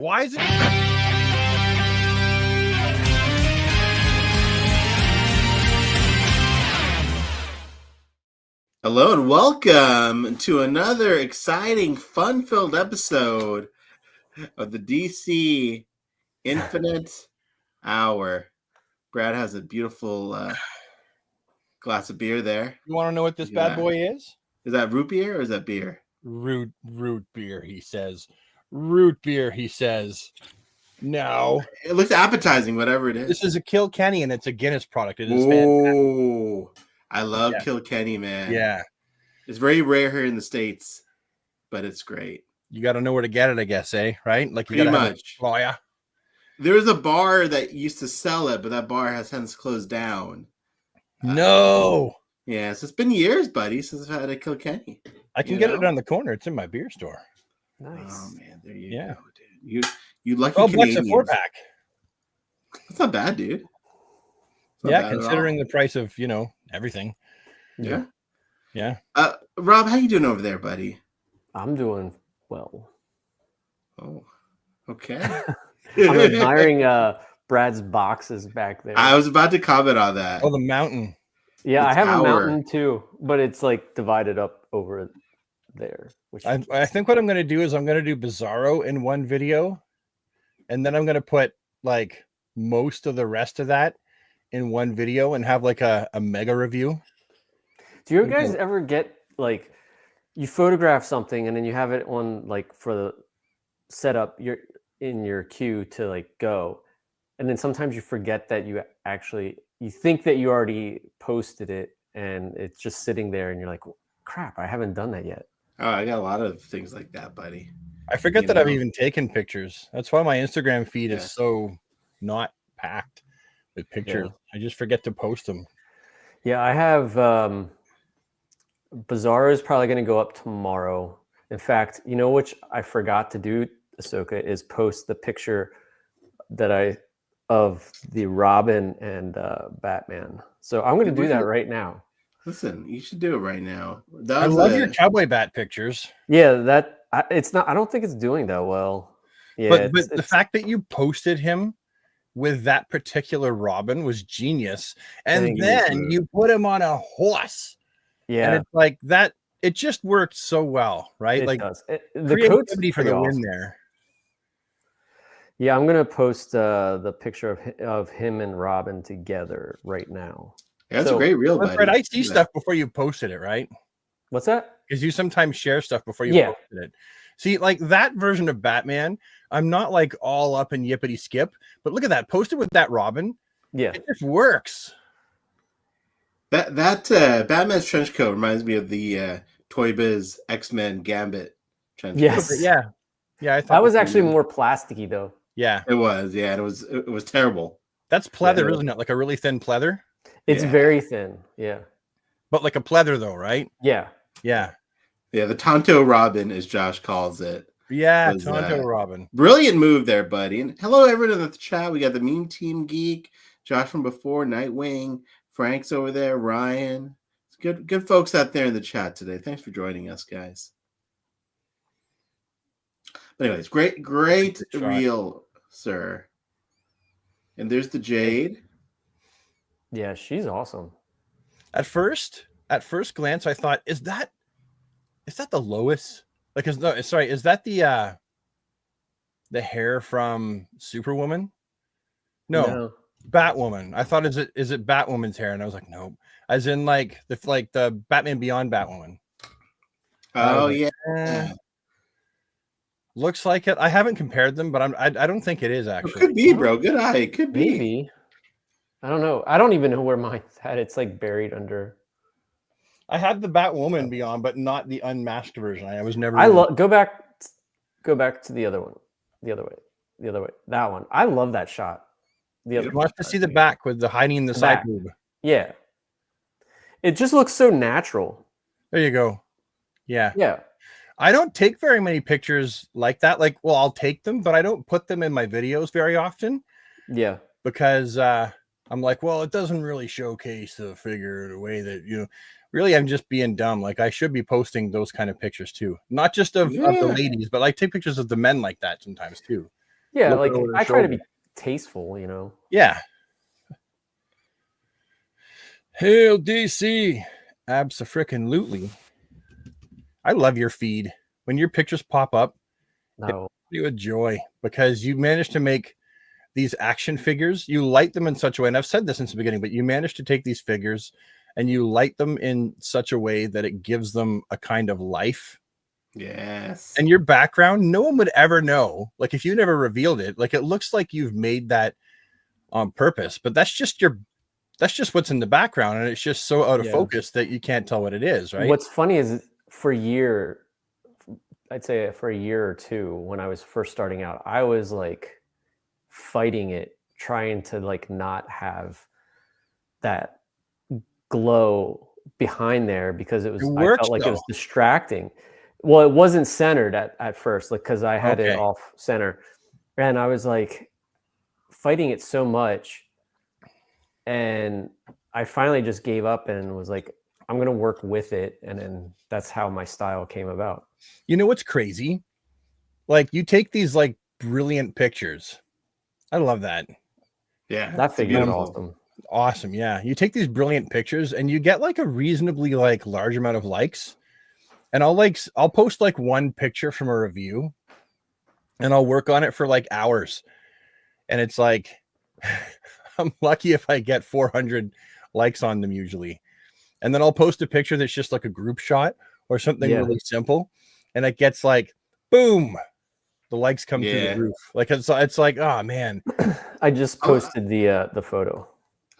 Why is it? Hello and welcome to another exciting, fun-filled episode of the DC Infinite Hour. Brad has a beautiful glass of beer there. You want to know what this bad boy is? Is that root beer or is that beer? Root beer, he says. Root beer, he says. No. It looks appetizing, whatever it is. This is a Kilkenny, and it's a Guinness product. It is fantastic. I love Yeah. Kilkenny, man. Yeah. It's very rare here in the States, but it's great. You got to know where to get it, I guess, eh? Right? Like you Pretty got to much. Oh, yeah. There was a bar that used to sell it, but that bar has since closed down. No. Yeah, so it's been years, buddy, since I've had a Kilkenny. I can get it on the corner. It's in my beer store. Nice. Oh man, there you Yeah. go, dude. You lucky $12 Canadians. a 4-pack. That's not bad, dude. Not Yeah, bad considering the price of, everything. Yeah. Yeah. Rob, how you doing over there, buddy? I'm doing well. Oh, okay. I'm admiring Brad's boxes back there. I was about to comment on that. Oh, the mountain. Yeah, the I have tower. a mountain too, but it's like divided up over there. Which I think what I'm going to do is I'm going to do Bizarro in one video, and then I'm going to put like most of the rest of that in one video and have like a mega review. Do you guys ever get like you photograph something and then you have it on like for the setup you're in your queue to like go, and then sometimes you forget that you think that you already posted it and it's just sitting there and you're like, crap, I haven't done that yet. Oh, I got a lot of things like that, buddy. I forget that I've even taken pictures. That's why my Instagram feed is so not packed with pictures. Yeah. I just forget to post them. Yeah, I have Bizarro is probably going to go up tomorrow. In fact, you know which I forgot to do, Ahsoka, is post the picture of the Robin and Batman. So I'm going to do that right now. Listen, you should do it right now. I love your cowboy bat pictures. Yeah, it's not. I don't think it's doing that well. Yeah, but the fact that you posted him with that particular Robin was genius, and then you put him on a horse. Yeah, and it's like that. It just worked so well, right? It does. The creativity for the win there. Yeah, I'm gonna post the picture of him and Robin together right now. Yeah, that's a great reel, buddy. Fred, I see stuff before you posted it, right? What's that? Because you sometimes share stuff before you posted it. See, like that version of Batman, I'm not like all up in yippity skip, but look at that. Posted with that Robin. Yeah. It just works. That Batman's trench coat reminds me of the Toy Biz X-Men Gambit trench coat. Yes. Yeah. Yeah. I thought that was actually more plasticky though. Yeah. It was. Yeah. It was terrible. That's pleather, isn't it? Like a really thin pleather? It's very thin. Yeah. But like a pleather though, right? Yeah. Yeah. Yeah. The Tonto Robin, as Josh calls it. Yeah. Tonto Robin. Brilliant move there, buddy. And hello, everyone in the chat. We got the Meme Team Geek, Josh from before, Nightwing, Frank's over there, Ryan. It's good folks out there in the chat today. Thanks for joining us, guys. But anyways, great reel, sir. And there's the Jade. Yeah, she's awesome. At first glance, I thought, is that the Lois? Like, is that the hair from Superwoman? No. Batwoman. I thought, is it Batwoman's hair? And I was like, nope. As in like the Batman Beyond Batwoman. Oh yeah. Looks like it. I haven't compared them, but I don't think it is actually. It could be, bro. Good eye. It could be. Maybe. I don't know. I don't even know where mine's at. It's like buried under. I had the Batwoman Beyond, but not the unmasked version. I was never. Go back to the other one. The other way. That one. I love that shot. You want to see the back with the hiding in the side boob. Yeah. It just looks so natural. There you go. Yeah. Yeah. I don't take very many pictures like that. Like, well, I'll take them, but I don't put them in my videos very often. Yeah. Because I'm like, well, it doesn't really showcase the figure the way that, really, I'm just being dumb. Like, I should be posting those kind of pictures too. Not just of the ladies, but like take pictures of the men like that sometimes too. Yeah, looking like over their I try to shoulder. be tasteful, you know. Yeah. Hail DC. Abso-frickin-lutely. I love your feed. When your pictures pop up, No. you a joy because you managed to make these action figures. You light them in such a way, and I've said this since the beginning, but you managed to take these figures and you light them in such a way that it gives them a kind of life. Yes. And your background, no one would ever know. Like if you never revealed it, like it looks like you've made that on purpose, but that's just what's in the background, and it's just so out of focus that you can't tell what it is, right? What's funny is I'd say for a year or two when I was first starting out, I was like fighting it, trying to like not have that glow behind there because it felt like it was distracting. Well, it wasn't centered at first, like because I had it off center, and I was like fighting it so much, and I finally just gave up and was like, I'm gonna work with it, and then that's how my style came about. You know what's crazy? Like you take these like brilliant pictures. I love that. Yeah, that figure is awesome. Awesome, yeah. You take these brilliant pictures and you get like a reasonably like large amount of likes. And I'll post like one picture from a review and I'll work on it for like hours. And it's like I'm lucky if I get 400 likes on them usually. And then I'll post a picture that's just like a group shot or something really simple. And it gets like, boom, the likes come through the roof. Like it's like, oh man. I just posted the photo.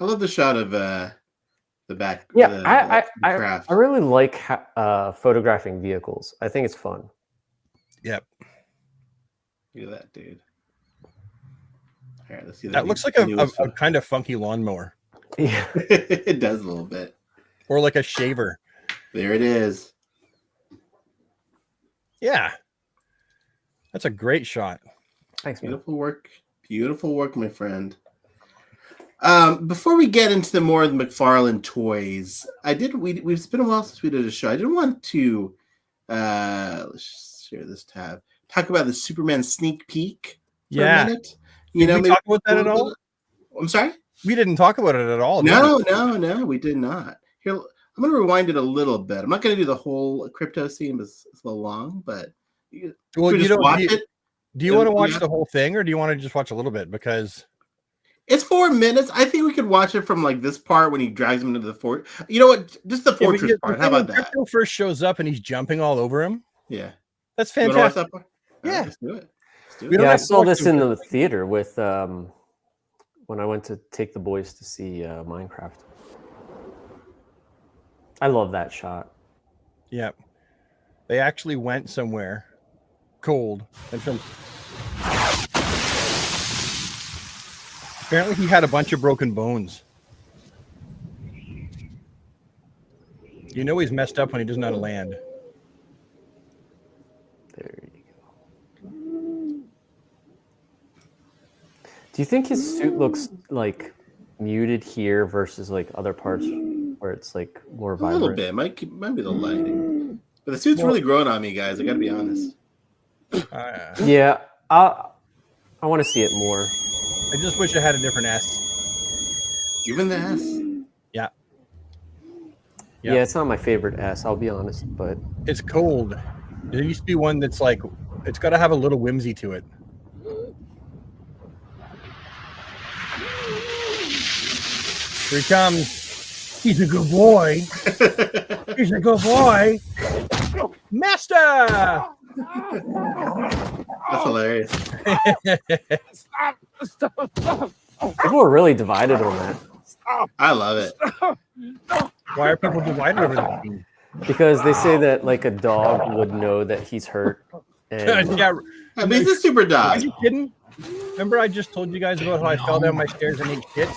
I love the shot of the back. Yeah, I really like photographing vehicles. I think it's fun. Yep. Look at that, dude. All right, let's see. That looks like a kind of funky lawnmower. Yeah, it does a little bit. Or like a shaver. There it is. Yeah. That's a great shot. Thanks, man. Beautiful work. Beautiful work, my friend. Before we get into the more of the McFarlane toys, we've been a while since we did a show. I didn't want to let's share this tab. Talk about the Superman sneak peek for a minute. Did we talk about that at all? I'm sorry? We didn't talk about it at all. No, we did not. Here, I'm going to rewind it a little bit. I'm not going to do the whole crypto scene, it's a little long, but watch it. Do you want to watch the whole thing, or do you want to just watch a little bit? Because it's 4 minutes. I think we could watch it from like this part when he drags him into the fort. You know what? Just the fortress part. How about that? Crypto first shows up and he's jumping all over him. Yeah, that's fantastic. Yeah, let's do it. Yeah, I saw this in the theater with when I went to take the boys to see Minecraft. I love that shot. Yeah, they actually went somewhere cold and filmed. Apparently, he had a bunch of broken bones. You know he's messed up when he doesn't know how to land. There you go. Do you think his suit looks like muted here versus like other parts where it's like more vibrant? A little bit. Might be the lighting. But the suit's really grown on me, guys. I got to be honest. Yeah, I want to see it more. I just wish I had a different S. Even the S? Yeah. Yeah, it's not my favorite S, I'll be honest, but it's cold. There used to be one that's like, it's got to have a little whimsy to it. Here he comes. He's a good boy. He's a good boy. Master! That's hilarious. People are really divided on that. I love it. Why are people divided over that? Because they say that like a dog would know that he's hurt. And yeah, I mean, it's a super dog. Are you kidding? Remember I just told you guys about how I fell down my stairs and ate shit?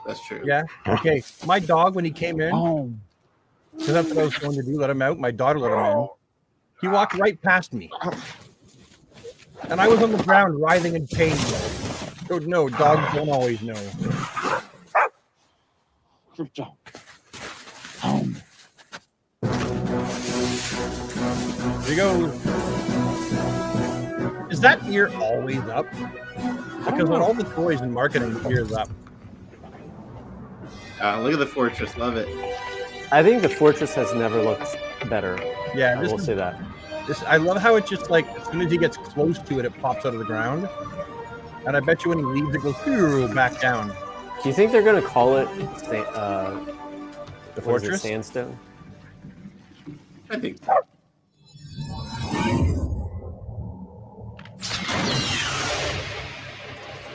That's true. Yeah. Okay. My dog, when he came in, because that's what I was going to do, let him out. My daughter let him in. He walked right past me. And I was on the ground writhing in pain. So, no, dogs don't always know. Crypto. Here he goes. Is that ear always up? Because on all the toys and marketing, the ear is up. Look at the fortress. Love it. I think the fortress has never looked better. Yeah, I will say that. I love how it just like as soon as he gets close to it, it pops out of the ground. And I bet you when he leaves, it goes back down. Do you think they're gonna call it The fortress? sandstone? I think.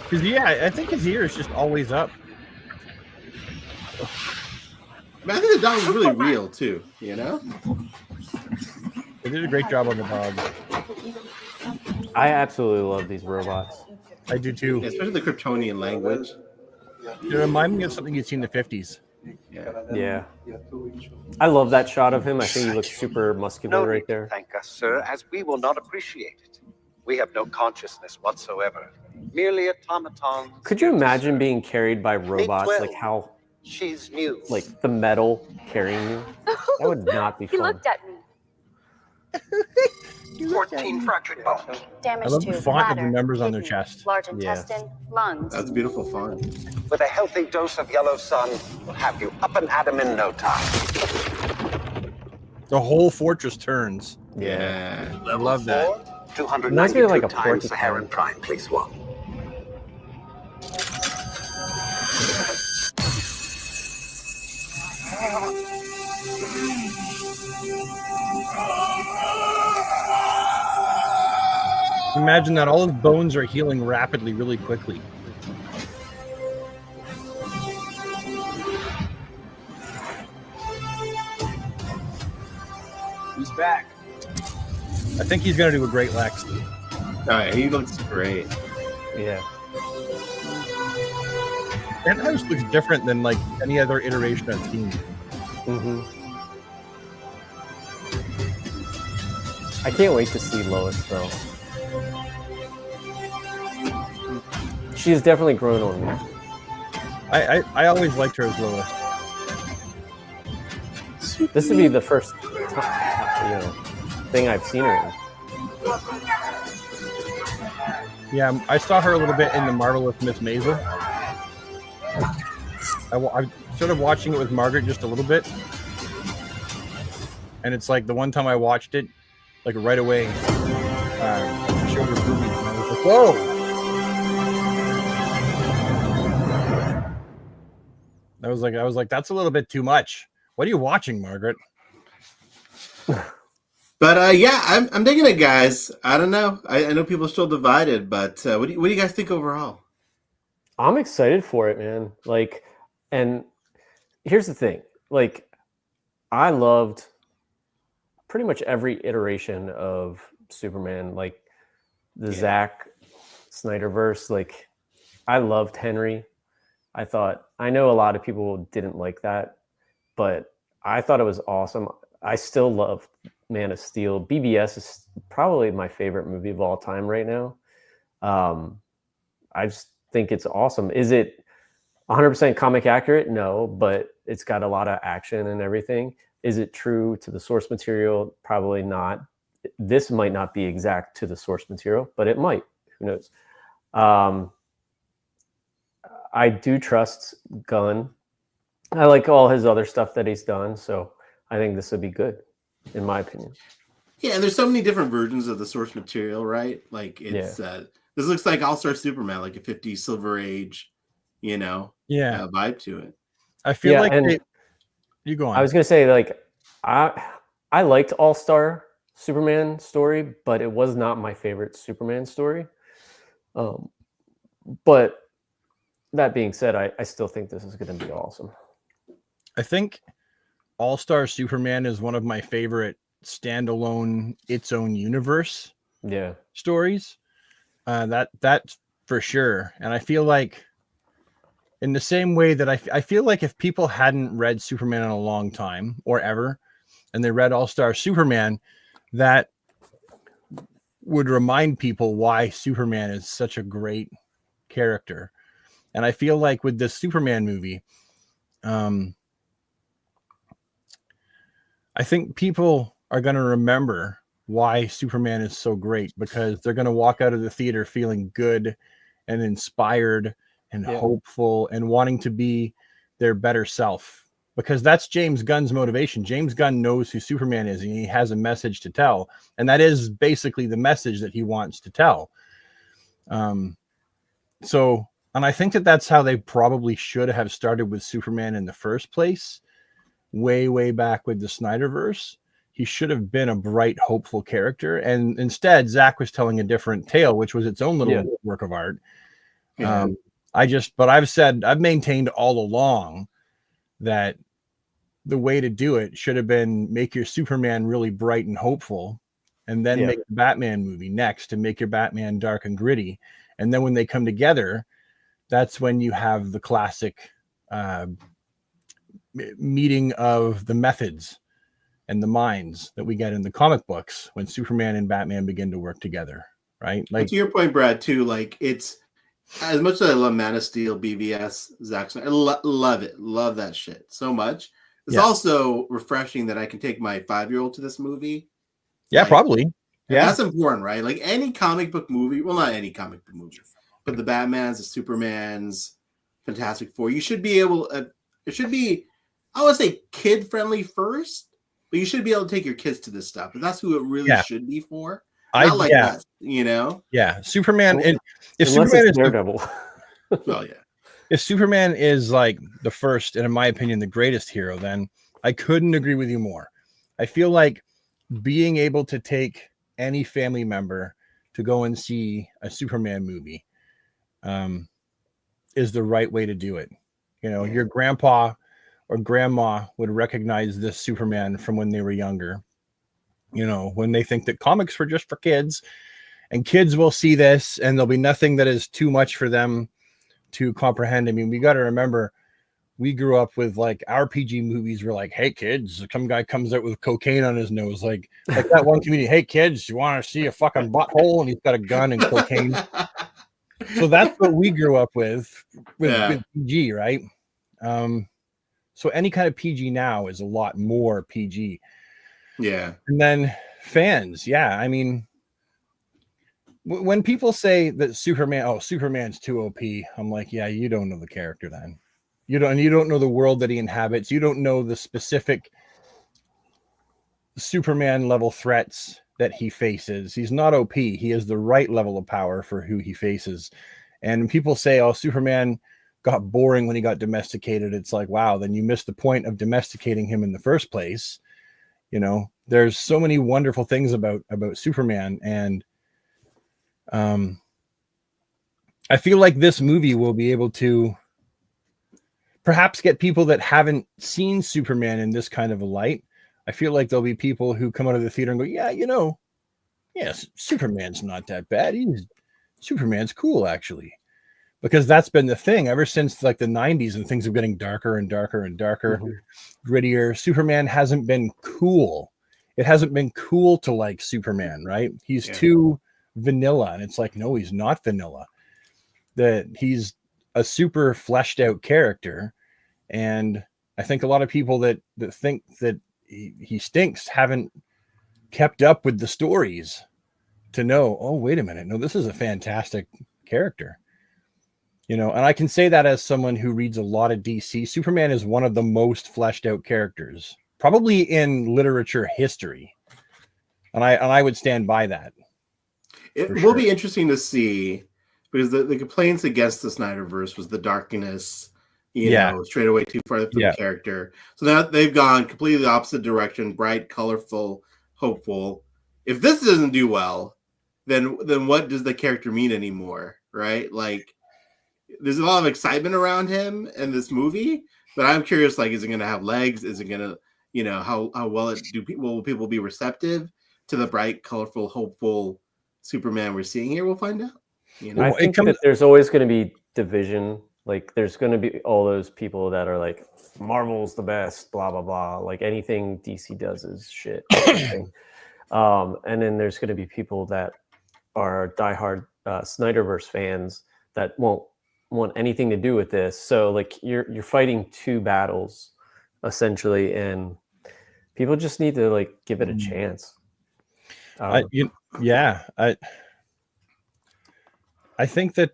Because I think his ear is just always up. But I think the dog is really real too. You know. They did a great job on the dog. I absolutely love these robots. I do too. Especially the Kryptonian language. They remind me of something you'd seen in the 50s. Yeah. I love that shot of him. I think he looks super muscular right there. Thank us, sir, as we will not appreciate it. We have no consciousness whatsoever. Merely automatons. Could you imagine being carried by robots? Like how, She's new. like the metal carrying you? That would not be He fun. looked at me. 14 fractured bones. Damage I love to the font of the bladder, numbers on their kidney, chest. large Yeah. intestine, lungs. That's beautiful fun. With a healthy dose of yellow sun, we'll have you up and at 'em in no time. The whole fortress turns. Yeah. I love that. 292 Reminds me of like a times porcupine. Saharan Prime, please one. Imagine that all his bones are healing rapidly, really quickly. He's back. I think he's going to do a great Lex. Oh, yeah, he looks great. Yeah. That house looks different than like any other iteration I've seen. Mm-hmm. I can't wait to see Lois though. She's definitely grown on me. I always liked her as Lois. This would be the first thing I've seen her in. Yeah, I saw her a little bit in The Marvelous Miss Maisel. I'm sort of watching it with Margaret just a little bit. And it's like the one time I watched it, like right away, showed her boobies. And I was like, whoa! I was like, that's a little bit too much. What are you watching, Margaret? But yeah, I'm digging it, guys. I don't know. I know people are still divided, but what do you guys think overall? I'm excited for it, man. Like, and here's the thing. Like, I loved pretty much every iteration of Superman. Like the Zack Snyderverse. Like, I loved Henry. I know a lot of people didn't like that, but I thought it was awesome. I still love Man of Steel. BBS is probably my favorite movie of all time right now. I just think it's awesome. Is it 100% comic accurate? No, but it's got a lot of action and everything. Is it true to the source material? Probably not. This might not be exact to the source material, but it might. Who knows? I do trust Gunn. I like all his other stuff that he's done, so I think this would be good, in my opinion. Yeah, and there's so many different versions of the source material, right? Like it's this looks like All-Star Superman, like a 50s Silver Age, vibe to it. I feel like you go on. I was gonna say, like, I liked All-Star Superman story, but it was not my favorite Superman story. But that being said, I still think this is going to be awesome. I think All-Star Superman is one of my favorite standalone, its own universe stories. That's for sure. And I feel like in the same way that I feel like if people hadn't read Superman in a long time or ever, and they read All-Star Superman, that would remind people why Superman is such a great character. And I feel like with this Superman movie, I think people are going to remember why Superman is so great, because they're going to walk out of the theater feeling good and inspired and hopeful and wanting to be their better self, because that's James Gunn's motivation. James Gunn knows who Superman is, and he has a message to tell, and that is basically the message that he wants to tell. So, and I think that that's how they probably should have started with Superman in the first place, way back with the Snyderverse. He should have been a bright, hopeful character, and instead Zach was telling a different tale, which was its own little work of art. But I've maintained all along that the way to do it should have been make your Superman really bright and hopeful, and then make the Batman movie next, and make your Batman dark and gritty. And then when they come together, that's when you have the classic meeting of the methods and the minds that we get in the comic books when Superman and Batman begin to work together, right? Like, to your point, Brad, too, like, it's as much as I love Man of Steel, BVS, Zack Snyder, I love it. Love that shit so much. It's also refreshing that I can take my 5-year-old to this movie. Yeah, probably. Yeah. That's important, right? Like any comic book movie, well, not any comic book movie, but the Batmans, the Supermans, Fantastic Four, you should be able, it should be, I would say kid-friendly first, but you should be able to take your kids to this stuff. But that's who it really should be for. Not like that, you know? Yeah, Superman. Well, and if unless Superman it's Daredevil. Well, yeah. If Superman is like the first, and in my opinion, the greatest hero, then I couldn't agree with you more. I feel like being able to take any family member to go and see a Superman movie is the right way to do it. You know, your grandpa or grandma would recognize this Superman from when they were younger. You know, when they think that comics were just for kids, and kids will see this and there'll be nothing that is too much for them to comprehend. I mean, we got to remember, we grew up with like RPG movies were like, hey kids, some guy comes out with cocaine on his nose, like that one comedian, hey kids, you want to see a fucking butthole, and he's got a gun and cocaine. So that's what we grew up with PG, right? So any kind of PG now is a lot more PG. Yeah. And then fans, I mean, when people say that Superman's too OP, I'm like, yeah, you don't know the character then. You don't know the world that he inhabits. You don't know the specific Superman level threats that he faces. He's not OP. He is the right level of power for who he faces. And people say, oh, Superman got boring when he got domesticated. It's like, wow, then you missed the point of domesticating him in the first place. You know, there's so many wonderful things about Superman, and I feel like this movie will be able to perhaps get people that haven't seen Superman in this kind of a light. I feel like there'll be people who come out of the theater and go, yeah, you know, yes, Superman's not that bad. Superman's cool, actually. Because that's been the thing ever since like the 90s, and things are getting darker and darker and darker, grittier. Superman hasn't been cool. It hasn't been cool to like Superman, right? He's too vanilla. And it's like, no, he's not vanilla. That he's a super fleshed out character. And I think a lot of people that think that he stinks haven't kept up with the stories to know, oh, wait a minute. No, this is a fantastic character. You know, and I can say that as someone who reads a lot of DC. Superman is one of the most fleshed out characters, probably in literature history. And I would stand by that. It will be interesting to see, because the complaints against the Snyderverse was the darkness, you know, straight away too far from the character. So now they've gone completely the opposite direction, bright, colorful, hopeful. If this doesn't do well, then what does the character mean anymore, right? Like, there's a lot of excitement around him in this movie, but I'm curious, like, is it going to have legs? Is it going to, you know, how well will people be receptive to the bright, colorful, hopeful Superman we're seeing here? We'll find out. You know, I think that there's always going to be division. Like, there's going to be all those people that are like, Marvel's the best, blah blah blah. Like, anything DC does is shit. And then there's going to be people that are diehard Snyderverse fans that won't want anything to do with this. So like you're fighting two battles essentially, and people just need to like give it a chance. I think that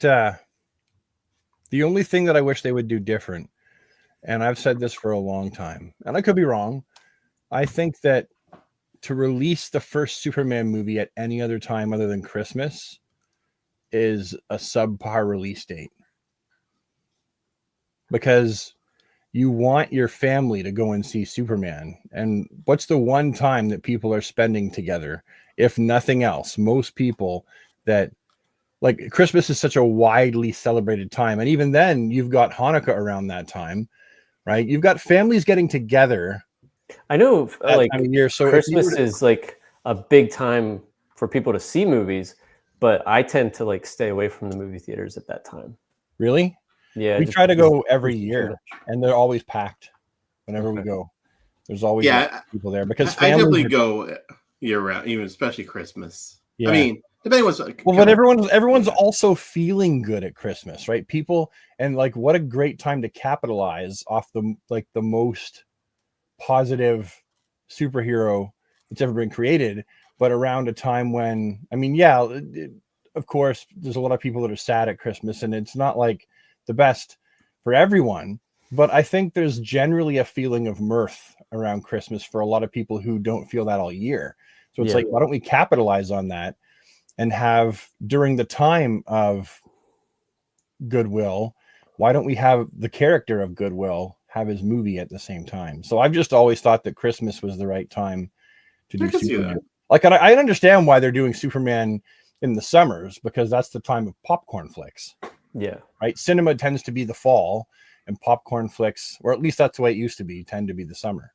the only thing that I wish they would do different, and I've said this for a long time, and I could be wrong, I think that to release the first Superman movie at any other time other than Christmas is a subpar release date. Because you want your family to go and see Superman. And what's the one time that people are spending together? If nothing else, most people that like Christmas is such a widely celebrated time. And even then you've got Hanukkah around that time, right? You've got families getting together. I know like time of year. So Christmas is like a big time for people to see movies, but I tend to like stay away from the movie theaters at that time. Really? Yeah. We try to go every year and they're always packed whenever we go. There's always people there because I definitely go year round, even especially Christmas. Yeah. I mean, depending what's but everyone's also feeling good at Christmas, right? People, and like what a great time to capitalize off the most positive superhero that's ever been created, but around a time when, I mean, of course there's a lot of people that are sad at Christmas and it's not like the best for everyone, but I think there's generally a feeling of mirth around Christmas for a lot of people who don't feel that all year. So it's like, why don't we capitalize on that and have during the time of goodwill, why don't we have the character of Goodwill have his movie at the same time? So I've just always thought that Christmas was the right time to do Superman. Like, I understand why they're doing Superman in the summers, because that's the time of popcorn flicks. Yeah. Right. Cinema tends to be the fall and popcorn flicks, or at least that's the way it used to be, tend to be the summer.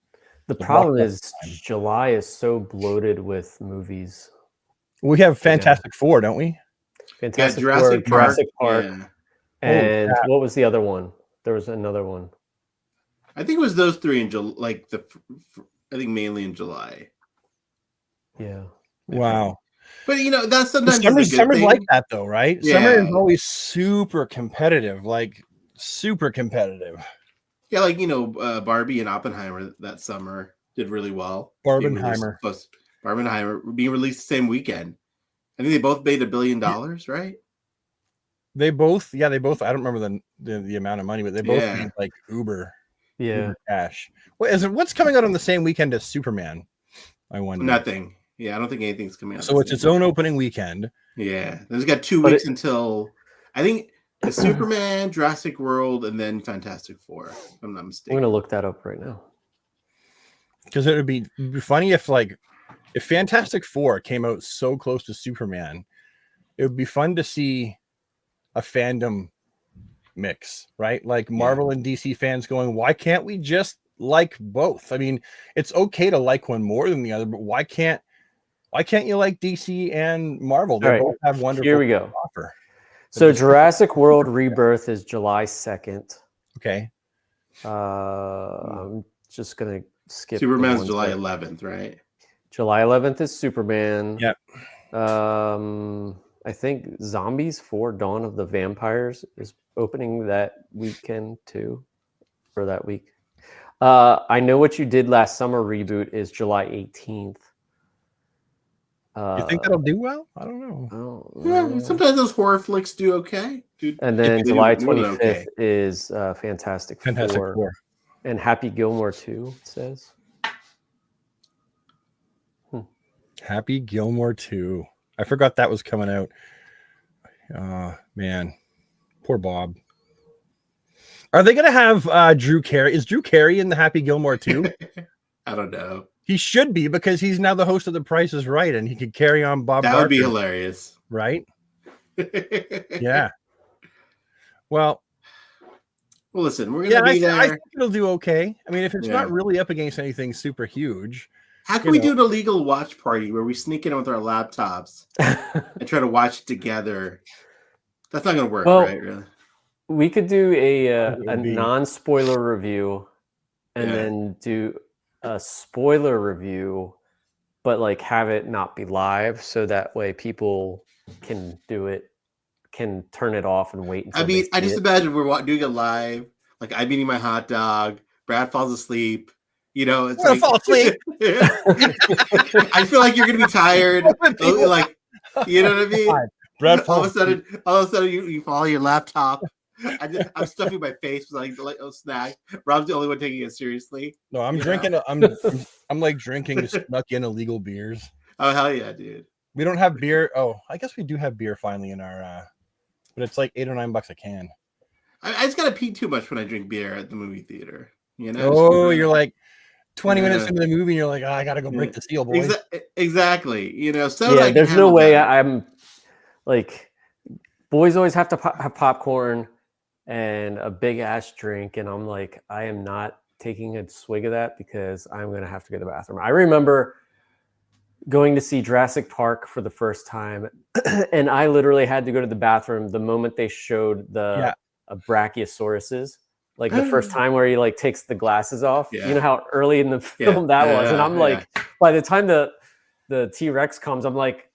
The problem is July is so bloated with movies. We have Fantastic Four, don't we? Fantastic Four, Jurassic Park. Yeah. And what was the other one? There was another one. I think it was those three in July, I think mainly in July. Yeah. Wow. But that's sometimes summer's like that though, right? Yeah. Summer is always super competitive, super competitive. Yeah, Barbie and Oppenheimer that summer did really well. Barbenheimer being released the same weekend. I think they both made $1 billion, right? They both. I don't remember the amount of money, but they both made like Uber cash. What's coming out on the same weekend as Superman? I wonder. Nothing. Yeah, I don't think anything's coming out. So it's its own opening weekend. Yeah, there's got 2 weeks until I think the Superman, Jurassic World, and then Fantastic Four. If I'm not mistaken. I'm gonna look that up right now. Because it'd be funny if Fantastic Four came out so close to Superman, it would be fun to see a fandom mix, right? Like Marvel and DC fans going, why can't we just like both? I mean, it's okay to like one more than the other, but why can't you like DC and Marvel? They both have wonderful. Here we go. Offer. So Jurassic World Rebirth is July 2nd. Okay. I'm just gonna skip. Superman's July 11th, right? July 11th is Superman. Yep. I think Zombies 4: Dawn of the Vampires is opening that weekend too, or that week. I Know What You Did Last Summer reboot is July 18th. You think that'll do well? I don't know. Yeah, sometimes those horror flicks do okay. And then July 25th is Fantastic Four. And Happy Gilmore 2, it says. Happy Gilmore 2. I forgot that was coming out. Man. Poor Bob. Are they going to have Drew Carey? Is Drew Carey in the Happy Gilmore 2? I don't know. He should be, because he's now the host of The Price is Right, and he could carry on Bob That Barker, would be hilarious. right? Yeah. Well, listen, we're going to be there. I think it'll do okay. I mean, if it's not really up against anything super huge. How can we do an illegal watch party where we sneak in with our laptops and try to watch it together? That's not going to work, right? Really? We could do a non-spoiler review and then do a spoiler review, but have it not be live, so that way people can turn it off and wait until I just imagine we're doing it live, I'm eating my hot dog, Brad falls asleep, You know, it's I'm gonna like fall asleep. I feel like you're gonna be tired. Like, you know what I mean? God, Brad all of falls a sudden, you fall on your laptop. I'm stuffing my face with like a snack. Rob's the only one taking it seriously. No, I'm you drinking. know? I'm like drinking snuck in illegal beers. Oh hell yeah, dude! We don't have beer. Oh, I guess we do have beer finally in our, but it's like $8 or $9 a can. I just gotta pee too much when I drink beer at the movie theater. You know? Oh, you're like 20 minutes into the movie, and you're like, oh, I gotta go break the seal, boys. Exactly. You know, so yeah, there's no way I'm like, boys always have to have popcorn and a big ass drink, and I'm like, I am not taking a swig of that because I'm gonna have to go to the bathroom. I remember going to see Jurassic Park for the first time, and I literally had to go to the bathroom the moment they showed the brachiosauruses. Like the first time where he like takes the glasses off. Yeah. You know how early in the film that was, and I'm like, by the time the T-Rex comes, I'm like,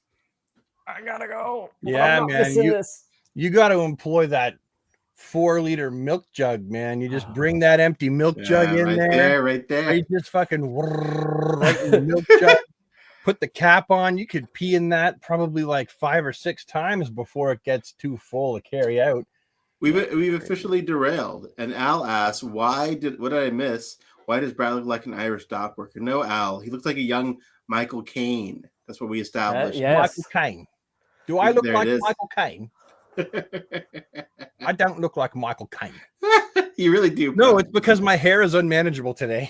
I gotta go. Yeah, man. You got to employ that 4-liter milk jug, man. You just bring that empty milk jug in right there. You just fucking right in the milk jug. Put the cap on. You could pee in that probably like 5 or 6 times before it gets too full to carry out. We've officially derailed. And Al asks, what did I miss? Why does Brad look like an Irish dock worker? No, Al. He looks like a young Michael Caine. That's what we established. Michael Caine. Do I look like Michael Caine? I don't look like Michael Caine. You really do. Bro. No, it's because my hair is unmanageable today.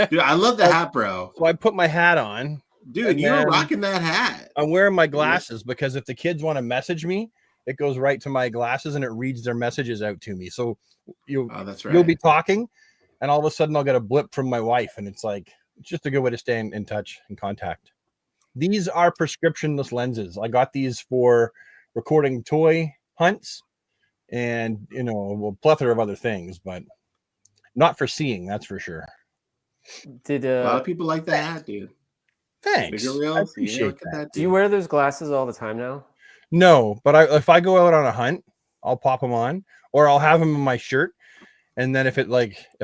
Dude, I love the hat, bro. So I put my hat on. Dude, you were rocking that hat. I'm wearing my glasses because if the kids want to message me, it goes right to my glasses and it reads their messages out to me. So you'll be talking and all of a sudden I'll get a blip from my wife and it's like, it's just a good way to stay in touch and contact. These are prescriptionless lenses. I got these for recording toy hunts and, you know, a plethora of other things, but not for seeing, that's for sure. A lot of people like that hat, dude. Thanks. I appreciate that. Do you wear those glasses all the time now? No, but if I go out on a hunt, I'll pop them on or I'll have them in my shirt. And then if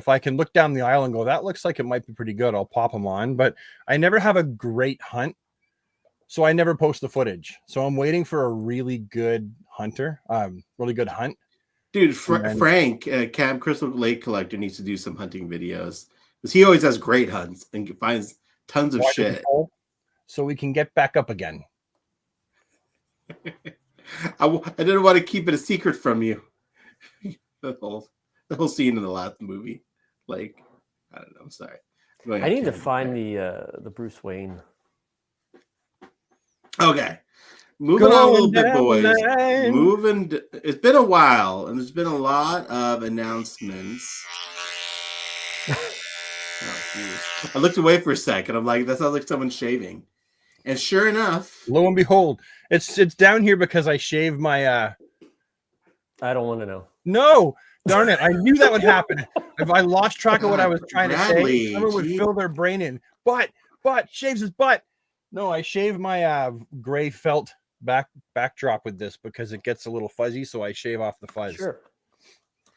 I can look down the aisle and go, that looks like it might be pretty good, I'll pop them on. But I never have a great hunt. So I never post the footage. So I'm waiting for a really good hunter, really good hunt. Dude, Frank, Camp Crystal Lake Collector, needs to do some hunting videos because he always has great hunts and finds tons of shit. So we can get back up again. I didn't want to keep it a secret from you. the whole scene in the last movie, like, I don't know. I'm sorry. I need to find the Bruce Wayne. Okay, moving on a little bit, boys. It's been a while, and there's been a lot of announcements. I looked away for a second. I'm like, that sounds like someone shaving. And sure enough, lo and behold, it's down here because I shaved my. I don't want to know. No, darn it! I knew that would happen. If I lost track of what I was trying to say, someone would fill their brain in. But shaves his butt. No, I shave my gray felt backdrop with this because it gets a little fuzzy, so I shave off the fuzz. Sure,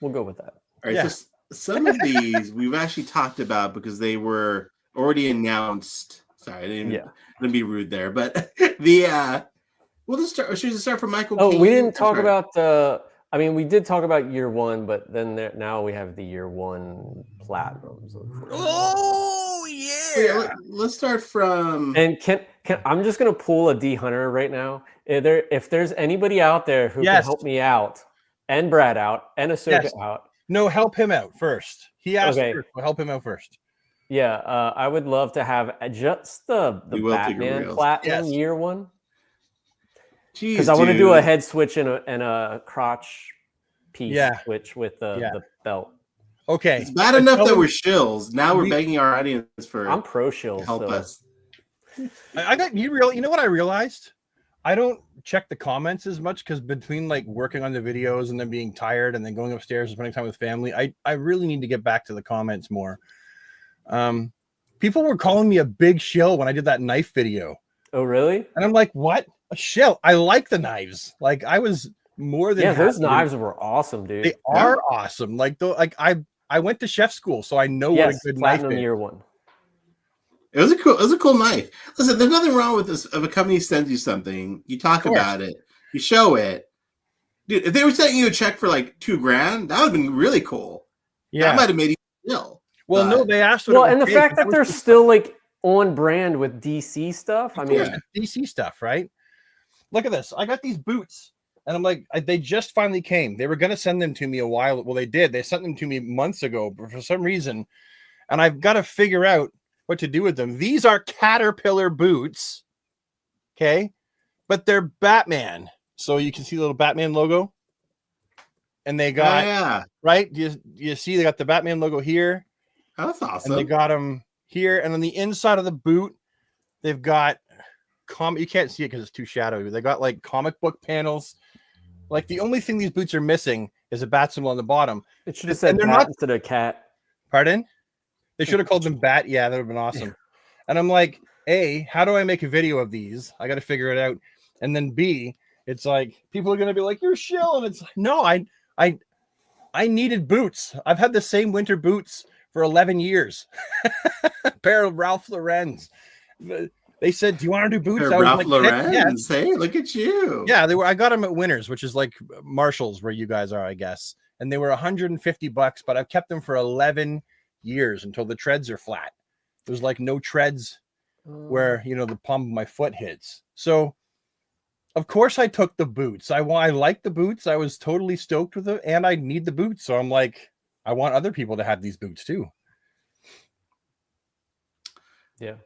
we'll go with that. All right, so some of these we've actually talked about because they were already announced. Sorry, I didn't be rude there, but we'll just start. Should we start from Michael? Oh, Caine? We didn't talk about the. I mean, we did talk about year one, but then now we have the year one platinums. Oh yeah. Let's start from. And can I'm just gonna pull a D Hunter right now. If there's anybody out there who can help me out, and Brad out, and Ahsoka out. No, help him out first. He asked first. We'll help him out first. Yeah, I would love to have just the Batman platinum year one. Because I want to do a head switch and a crotch piece switch with the belt. Okay, it's bad enough that we're shills. Now we're begging our audience for. I'm pro shills. Help us. You know what I realized? I don't check the comments as much because between like working on the videos and then being tired and then going upstairs and spending time with family, I really need to get back to the comments more. People were calling me a big shill when I did that knife video. Oh, really? And I'm like, what? A shill? I like the knives. Like I was more than those knives were awesome, dude. They are awesome. Like I went to chef school, so I know Yes, what a good knife platinum is. year one. It was a cool knife. Listen, there's nothing wrong with this. If a company sends you something, you talk about it, you show it. Dude, if they were sending you a check for like $2,000, that would have been really cool. Yeah. That might have made you ill. Well, no, they asked. Well, and the fact that they're still like on brand with DC stuff. I mean, DC stuff, right? Look at this. I got these boots, and I'm like, they just finally came. They were going to send them to me a while. Well, they did. They sent them to me months ago, but for some reason, and I've got to figure out what to do with them. These are Caterpillar boots, okay, but they're Batman, so you can see the little Batman logo, and they got right. You see they got the Batman logo here. Oh, that's awesome. And they got them here, and on the inside of the boot, they've got you can't see it because it's too shadowy. They got like comic book panels. Like the only thing these boots are missing is a bat symbol on the bottom. It should have said bat instead of cat. Pardon? They should have called them bat. Yeah, that would have been awesome. And I'm like, A, how do I make a video of these? I got to figure it out. And then B, it's like people are gonna be like, "You're shill," and it's like, no, I needed boots. I've had the same winter boots for 11 years. A pair of Ralph Lauren's. They said, "Do you want to do boots?" I was Ralph like, Lauren. yes. Hey, look at you. Yeah, they were. I got them at Winners, which is like Marshalls, where you guys are, I guess. And they were $150, but I've kept them for 11 years until the treads are flat. There's like no treads where the palm of my foot hits. So, of course, I took the boots. I like the boots. I was totally stoked with them, and I need the boots. So I'm like, I want other people to have these boots too. Yeah.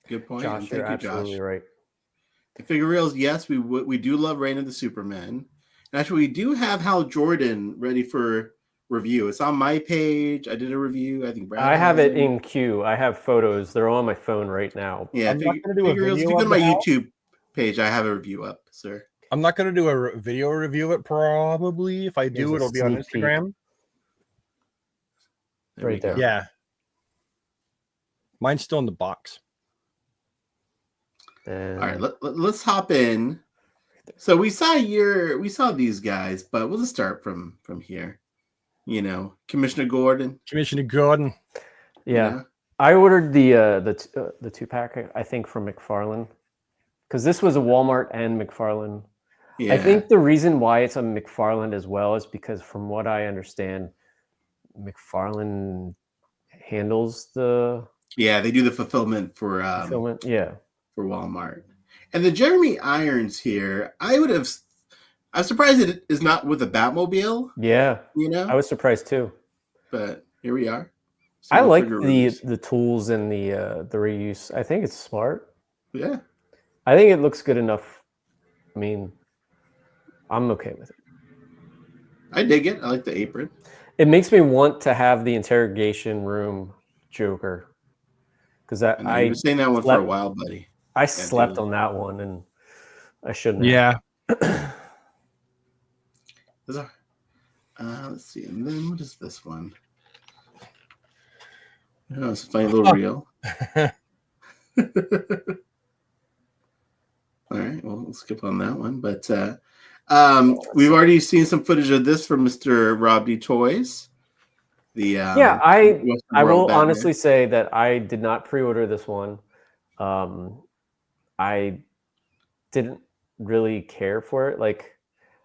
Good point. Josh, Thank you're you, absolutely Josh. right. The figure reels, yes, we do love Reign of the Supermen. And actually, we do have Hal Jordan ready for review. It's on my page. I did a review. I think Brad I have it in queue. I have photos. They're on my phone right now. Yeah, figure reels. If you go to my YouTube page, I have a review up, sir. I'm not going to do a video review of it. Probably, if I do, it'll be on Instagram. Right there. Yeah. Mine's still in the box. All right, let's hop in. So we saw these guys, but we'll just start from here. Commissioner Gordon. Yeah. I ordered the 2-pack, I think, from McFarlane, because this was a Walmart and McFarlane. Yeah. I think the reason why it's a McFarlane as well is because, from what I understand, McFarlane handles the they do the fulfillment for for Walmart. And the Jeremy Irons here, I'm surprised it is not with a Batmobile. Yeah, I was surprised too. But here we are. I like the tools and the reuse. I think it's smart. Yeah, I think it looks good enough. I mean, I'm okay with it. I dig it. I like the apron. It makes me want to have the interrogation room Joker, because I've been saying that one for a while, buddy. I slept on that one, and I shouldn't. Yeah. Let's see. And then what is this one? Oh, it's a funny little reel. All right. Well, we'll skip on that one. But we've already seen some footage of this from Mr. Rob D. Toys. I will honestly say that I did not pre-order this one. I didn't really care for it. Like,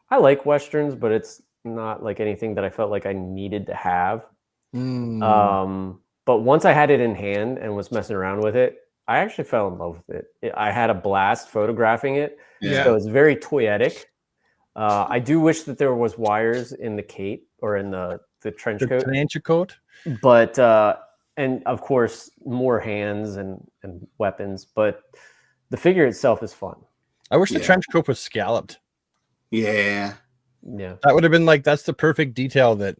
I like Westerns, but it's not like anything that I felt like I needed to have. But once I had it in hand and was messing around with it, I actually fell in love with it. I had a blast photographing it. Yeah. So it's very toyetic. I do wish that there was wires in the cape or in the trench coat. But and of course more hands and weapons, but the figure itself is fun. I wish the trench coat was scalloped. Yeah. That would have been like, that's the perfect detail that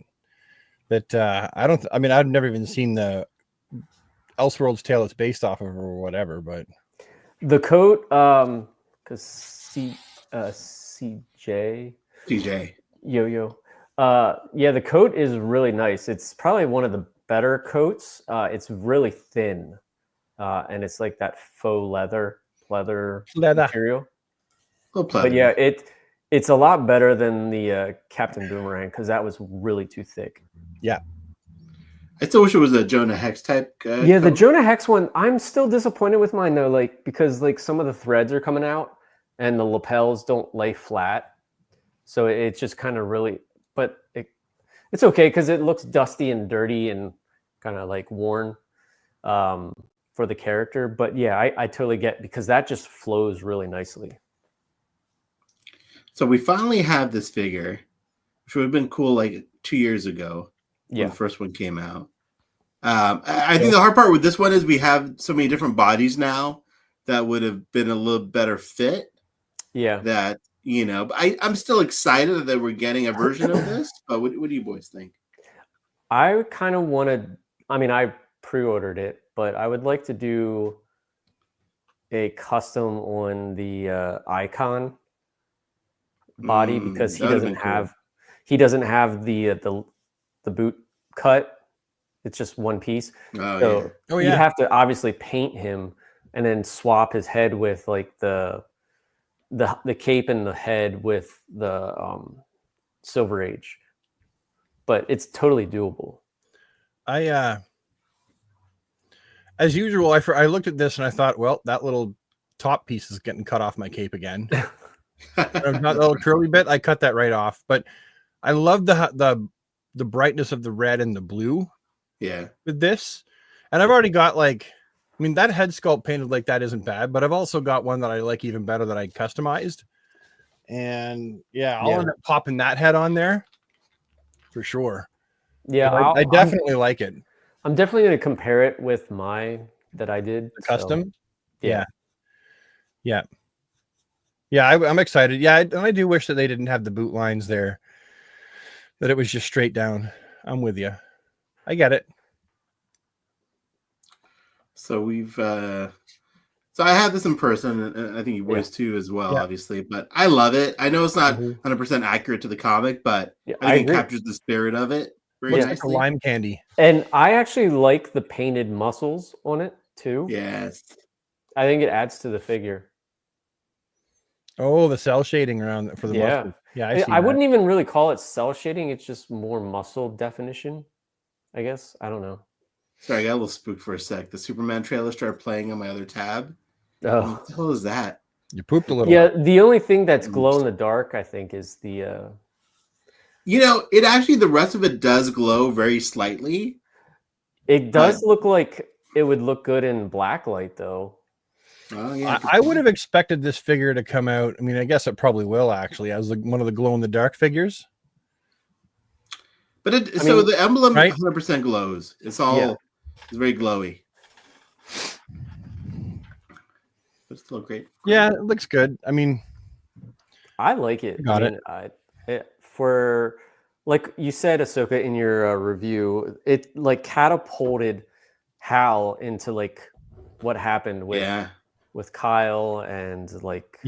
I've never even seen the Elseworlds Tale it's based off of or whatever, but the coat, because CJ Yo-Yo. The coat is really nice. It's probably one of the better coats. It's really thin, and it's like that faux leather material. But yeah, it's a lot better than the Captain Boomerang, because that was really too thick. Yeah. I still wish it was a Jonah Hex type. Yeah, the coat. Jonah Hex one, I'm still disappointed with mine though, like because like some of the threads are coming out and the lapels don't lay flat, so it's just kind of really. But it's okay because it looks dusty and dirty and kind of like worn for the character. But yeah, I totally get because that just flows really nicely. So we finally have this figure, which would have been cool like 2 years ago when Yeah, the first one came out. I think the hard part with this one is we have so many different bodies now that would have been a little better fit. yeah. That but I'm still excited that we're getting a version of this. But what do you boys think? I kind of wanted. I mean, I pre-ordered it, but I would like to do a custom on the icon body because That would have been cool. he doesn't have the boot cut. It's just one piece. Oh So yeah. Oh, you'd yeah. have to obviously paint him and then swap his head with like the cape and the head with the Silver Age. But it's totally doable. As usual, I looked at this and I thought, well, that little top piece is getting cut off my cape again. Not that little curly bit. I cut that right off. But I love the brightness of the red and the blue. Yeah. With this, and I've already got that head sculpt painted like that isn't bad, but I've also got one that I like even better that I customized, and I'll end up popping that head on there for sure. Yeah, I definitely like it. I'm definitely going to compare it with mine that I did. The custom. Yeah. I'm excited. Yeah, and I do wish that they didn't have the boot lines there, that it was just straight down. I'm with you. I get it. So so I had this in person, and I think you boys too as well, obviously. But I love it. I know it's not 100% accurate to the comic, but I think it captures the spirit of it very nicely. Like a lime candy. And I actually like the painted muscles on it too. Yes. I think it adds to the figure. Oh, the cell shading around for the muscles. Yeah, I wouldn't even really call it cell shading. It's just more muscle definition, I guess. I don't know. Sorry, I got a little spooked for a sec. The Superman trailer started playing on my other tab. Oh, what the hell is that? You pooped a little. Yeah, the only thing that's glow in the dark, I think, is the. It actually, the rest of it does glow very slightly. It does look like it would look good in black light, though. Oh yeah. I would have expected this figure to come out. I mean, I guess it probably will actually as one of the glow in the dark figures. But the emblem 100% glows. It's all it's very glowy. But still great. Yeah, it looks good. I mean, I like it. For like you said, Ahsoka, in your review, it like catapulted Hal into like what happened with Kyle and like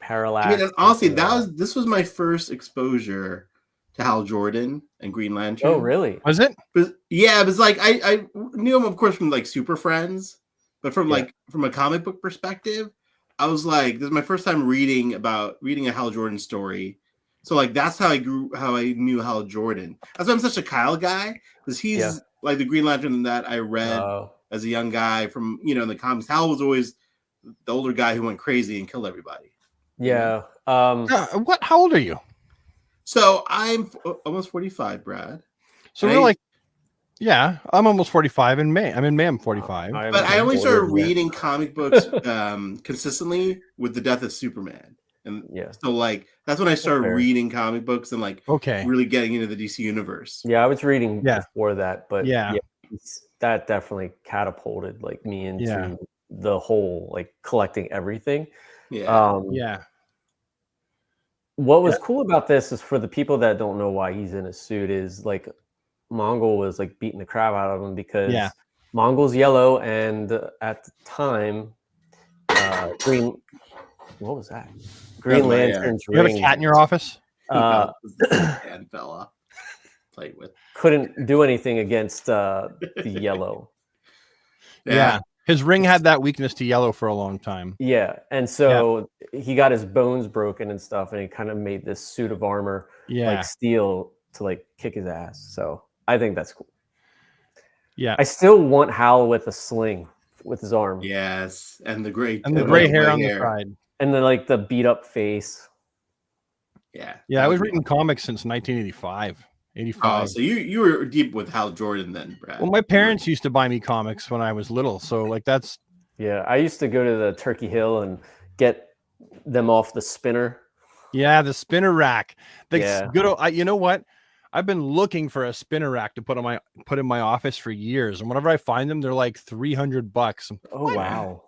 Parallax. I mean, and honestly, this was my first exposure to Hal Jordan and Green Lantern. Oh, really? Was it? But yeah, it was like I knew him, of course, from like Super Friends, but from a comic book perspective, I was like, this is my first time reading a Hal Jordan story. So like that's how I knew Hal Jordan. That's why I'm such a Kyle guy, because he's like the Green Lantern that I read as a young guy from in the comics. Hal was always the older guy who went crazy and killed everybody. Yeah. What? How old are you? So I'm almost 45, Brad. So we're I'm almost 45 in May. I'm 45. But I only started reading comic books consistently with the death of Superman. And so like that's when I started reading comic books and like really getting into the DC universe. Yeah, I was reading before that, but that definitely catapulted like me into the whole like collecting everything. What was cool about this is for the people that don't know why he's in a suit is like Mongol was like beating the crap out of him because Mongol's yellow and at the time green. What was that? Green Lantern's ring. You have a cat in your office? And fella played with. Couldn't do anything against the yellow. Yeah. His ring had that weakness to yellow for a long time. Yeah. And so he got his bones broken and stuff, and he kind of made this suit of armor like steel to like kick his ass. So I think that's cool. Yeah. I still want Hal with a sling with his arm. Yes, and the great And the And gray like hair white on the side. And then like the beat up face. Yeah, Yeah, that I was would be reading awesome. comics since 1985. 85. Oh, so you were deep with Hal Jordan then, Brad. Well, my parents used to buy me comics when I was little, so like that's Yeah, I used to go to the Turkey Hill and get them off the spinner. yeah, the spinner rack. The Yeah. good old, you know what? I've been looking for a spinner rack to put in my office for years, and whenever I find them, they're like $300. Oh What? wow.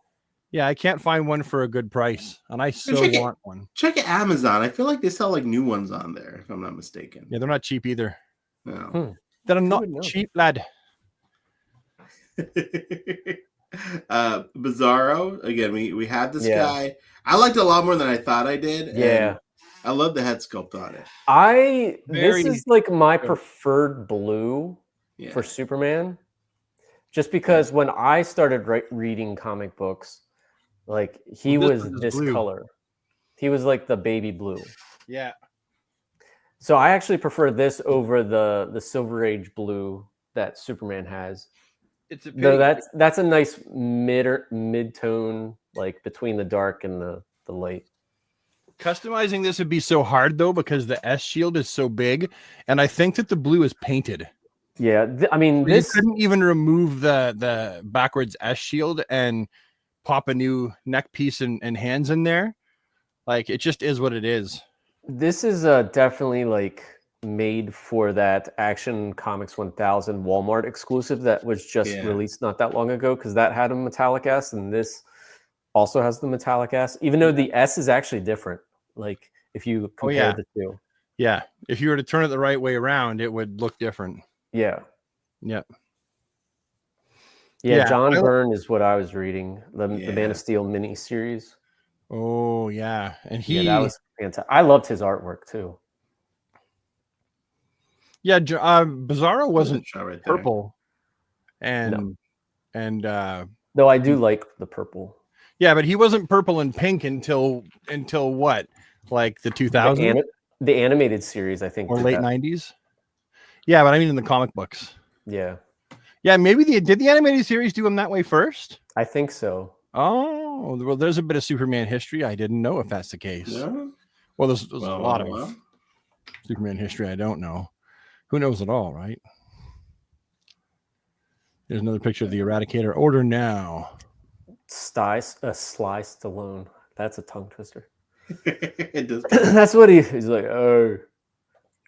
Yeah, I can't find one for a good price, and I so check it. want one. Check Amazon. I feel like they sell like new ones on there, if I'm not mistaken. Yeah, they're not cheap either. No. They're Who not would know? cheap, lad. Bizarro. Again, we had this Yeah. guy. I liked it a lot more than I thought I did. Yeah. And I love the head sculpt on it. This Very is like my good. preferred blue Yeah. for Superman. Just because when I started reading comic books, like he Well, this was one is this blue. color. He was like the baby blue. Yeah. So I actually prefer this over the Silver Age blue that Superman has. It's a Though that's a nice mid-tone, like between the dark and the light. Customizing this would be so hard though because the S shield is so big, and I think that the blue is painted. Yeah, I mean You this. couldn't even remove the backwards S shield and pop a new neck piece and hands in there. Like it just is what it is. This is definitely like made for that Action Comics 1000 Walmart exclusive that was just released not that long ago, because that had a metallic S, and this also has the metallic S, even though the S is actually different. Like if you compare the two. Yeah. If you were to turn it the right way around, it would look different. Yeah. Yep. Yeah, John Byrne is what I was reading, the Man of Steel mini series. Oh yeah, and that was fantastic. I loved his artwork too. Yeah, Bizarro wasn't right purple, and though I do like the purple. Yeah, but he wasn't purple and pink until what, like the 2000s, the animated series, I think, or late 90s. Yeah, but I mean in the comic books. Yeah. Yeah, maybe did the animated series do him that way first? I think so. Oh, well, there's a bit of Superman history. I didn't know if that's the case. Yeah. Well, there's a lot of Superman history I don't know. Who knows it all, right? There's another picture of the Eradicator. Order now. Sly Stallone. That's a tongue twister. It does. That's what he's like. Oh,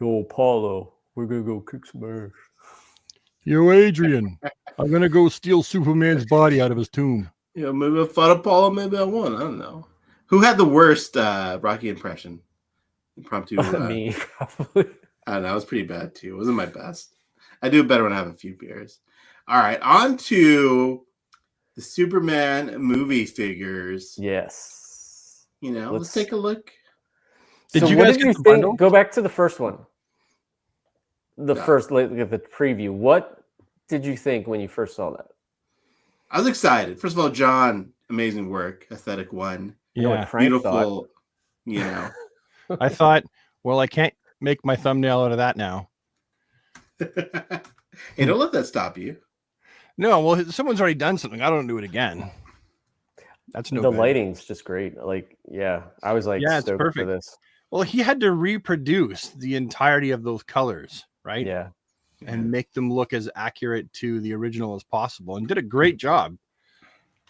yo, Apollo, we're gonna go kick some ass. Yo, Adrian, I'm gonna go steal Superman's body out of his tomb. Yeah, maybe I fought Apollo, maybe I won. I don't know. Who had the worst Rocky impression? Impromptu. Me, probably. I don't know. It was pretty bad too. It wasn't my best. I do better when I have a few beers. All right, on to the Superman movie figures. Yes. Let's take a look. Did you guys get the bundle? Go back to the first one. First, like the preview. What did you think when you first saw that? I was excited. First of all, John, amazing work. Aesthetic one. Yeah, beautiful. I thought, well, I can't make my thumbnail out of that now. Hey, don't let that stop you. No, well, someone's already done something. I don't do it again. That's no. The lighting's just great. Like, I was like, it's perfect for this. Well, he had to reproduce the entirety of those colors, right? Yeah. And make them look as accurate to the original as possible, and did a great job.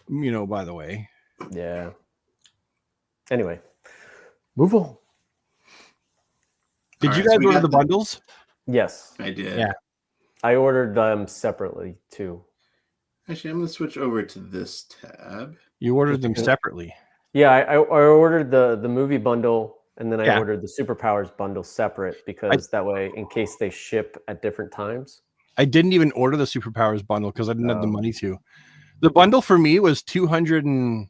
By the way. Yeah. Anyway, move on. Did you guys order the bundles? Yes, I did. Yeah, I ordered them separately too. Actually, I'm going to switch over to this tab. You ordered them separately. Yeah, I ordered the movie bundle, and then I ordered the Superpowers bundle separate because that way, in case they ship at different times. I didn't even order the Superpowers bundle because I didn't have the money to. The bundle for me was $260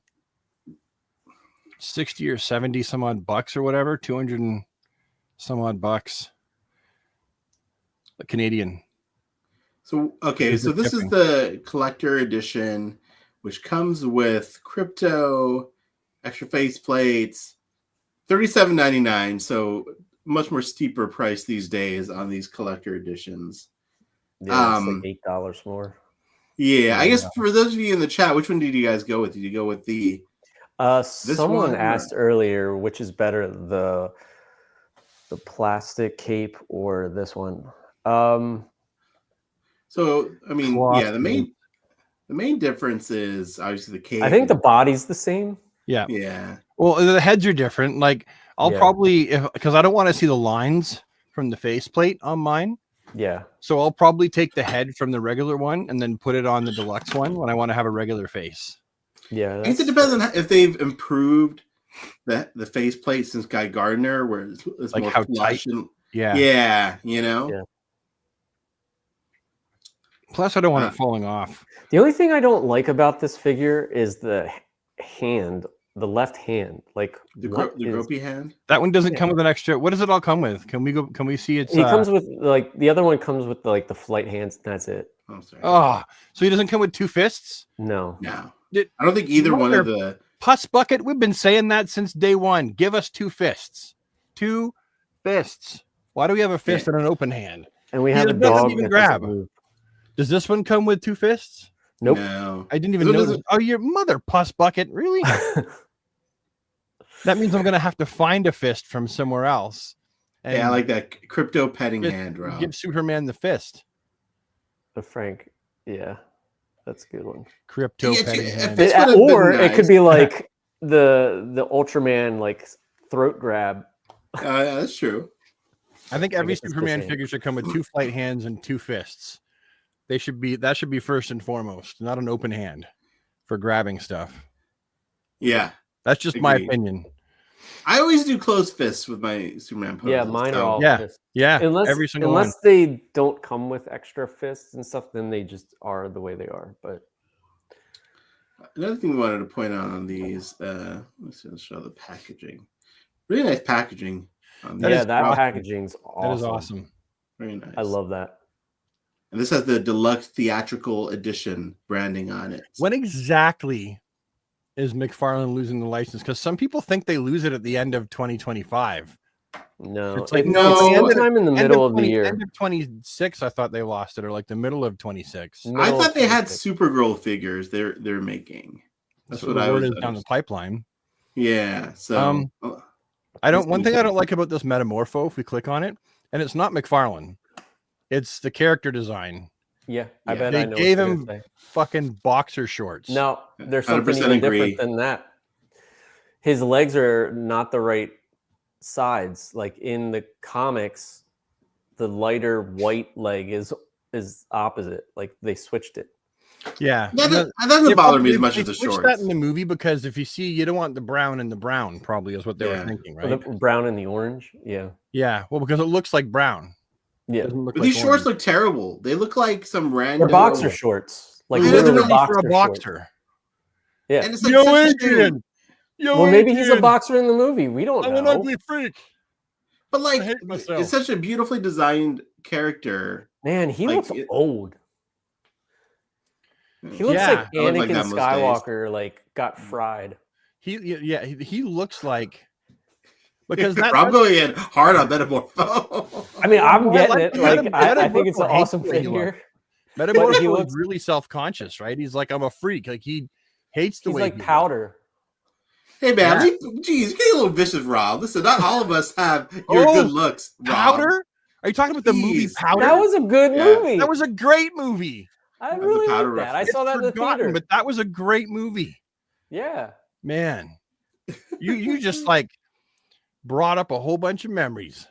or 70 some odd bucks or whatever, 200 and some odd bucks. Canadian. So this is the collector edition, which comes with crypto, extra face plates, $37.99. So much more steeper price these days on these collector editions. Yeah, it's like $8 more. Yeah, I Yeah. guess for those of you in the chat, which one did you guys go with? Did you go with the Someone one, asked earlier, which is better, the plastic cape or this one? So I mean, Cloth yeah, the main difference is obviously the cape. I think the body's the same. Yeah. Yeah. Well, the heads are different. Like I'll Yeah. probably because I don't want to see the lines from the faceplate on mine. Yeah. So I'll probably take the head from the regular one and then put it on the deluxe one when I want to have a regular face. Yeah. I guess it depends on if they've improved the faceplate since Guy Gardner, where it's Like more how flush tight. and Yeah. yeah, you know. Yeah. Plus, I don't want it falling off. The only thing I don't like about this figure is the hand, the left hand. Like The what is- gropey hand. That one doesn't come with an extra. What does it all come with? Can we go? Can we see it's? He comes with like the other one comes with like the flight hands. And that's it. Oh, sorry. Oh, so he doesn't come with two fists? No. No, Did- I don't think either one of the. Pus bucket. We've been saying that since day one. Give us two fists. Two fists. Why do we have a fist and an open hand? And we He have a doesn't dog even that grab. doesn't move. Does this one come with two fists? Nope. No, I didn't even This one know. doesn't- Oh, your mother pus bucket. Really? That means I'm gonna have to find a fist from somewhere else. And yeah, I like that crypto petting hand, Rob. give Superman the fist. Frank. Yeah. That's a good one. Crypto Yeah, petting if hand. This would have Or been it could nice. be like the Ultraman like throat grab. Yeah, that's true. I think every guess it's the Superman same. figure should come with two flight hands and two fists. That should be first and foremost, not an open hand for grabbing stuff. Yeah, That's just my Agreed. opinion. I always do closed fists with my Superman poses. Yeah, mine are so- all Yeah. fists. Yeah, Unless every single one. they don't come with extra fists and stuff, then they just are the way they are. But Another thing we wanted to point out on these, let's show the packaging. Really nice packaging. On That these. is that awesome. packaging's awesome. That is awesome. Very nice. I love that. And this has the deluxe theatrical edition branding on it. When exactly is McFarlane losing the license? Because some people think they lose it at the end of 2025. No, It's like, no, it's it's sometime in the middle of the year. End of 26, I thought they lost it, or like the middle of 26. No. I Middle thought of they had 26. Supergirl figures they're making. That's what the I word was is down the pipeline. Yeah. So I don't. That's One thing I decent. don't like about this Metamorpho, if we click on it, and it's not McFarlane, it's the character design. Yeah, I Yeah. bet They I know. gave what you're him gonna say. fucking boxer shorts. No, there's something 100% even agree. different than that. His legs are not the right sides. Like in the comics, the lighter white leg is opposite. Like they switched it. Yeah, that doesn't bother me as much they as the switched shorts. that in the movie because if you see, you don't want the brown and the brown. Probably is what they were Yeah. thinking, Or right? the brown and the orange. Yeah. Yeah, well, because it looks like brown. It Yeah. doesn't look But like these shorts orange. look terrible. They look like some They're random boxer shorts. Like I know, literally they're boxer, for a shorts. boxer. Yeah. And it's like Yo, such a shame. Adrian. Yo, Well, maybe he's a Adrian. boxer in the movie. We don't I'm an know. ugly freak. But like, I hate myself. it's such a beautifully designed character. Man, he Like, looks it- old. He looks Yeah, like I look like Anakin that most days. Skywalker, like got fried. He looks like because that, I'm going in hard on Metamorpho. I mean, I'm I getting like it. the Like, I think Metamorpho it's an hates awesome the way he looks. figure. Metamorpho he is looks- really self-conscious, right? He's like, I'm a freak. Like he hates the He's way like he looks. powder. Hey man, Yeah. geez, get a little vicious, Rob. Listen, not all of us have your Oh, good looks. Rob. Powder? Are you talking about the movie Jeez. Powder? That was a good Yeah. movie. That was a great movie. I was a really powder like that. I reference. saw that in the Forgotten, theater. but that was a great movie. Yeah. Man, you just like brought up a whole bunch of memories.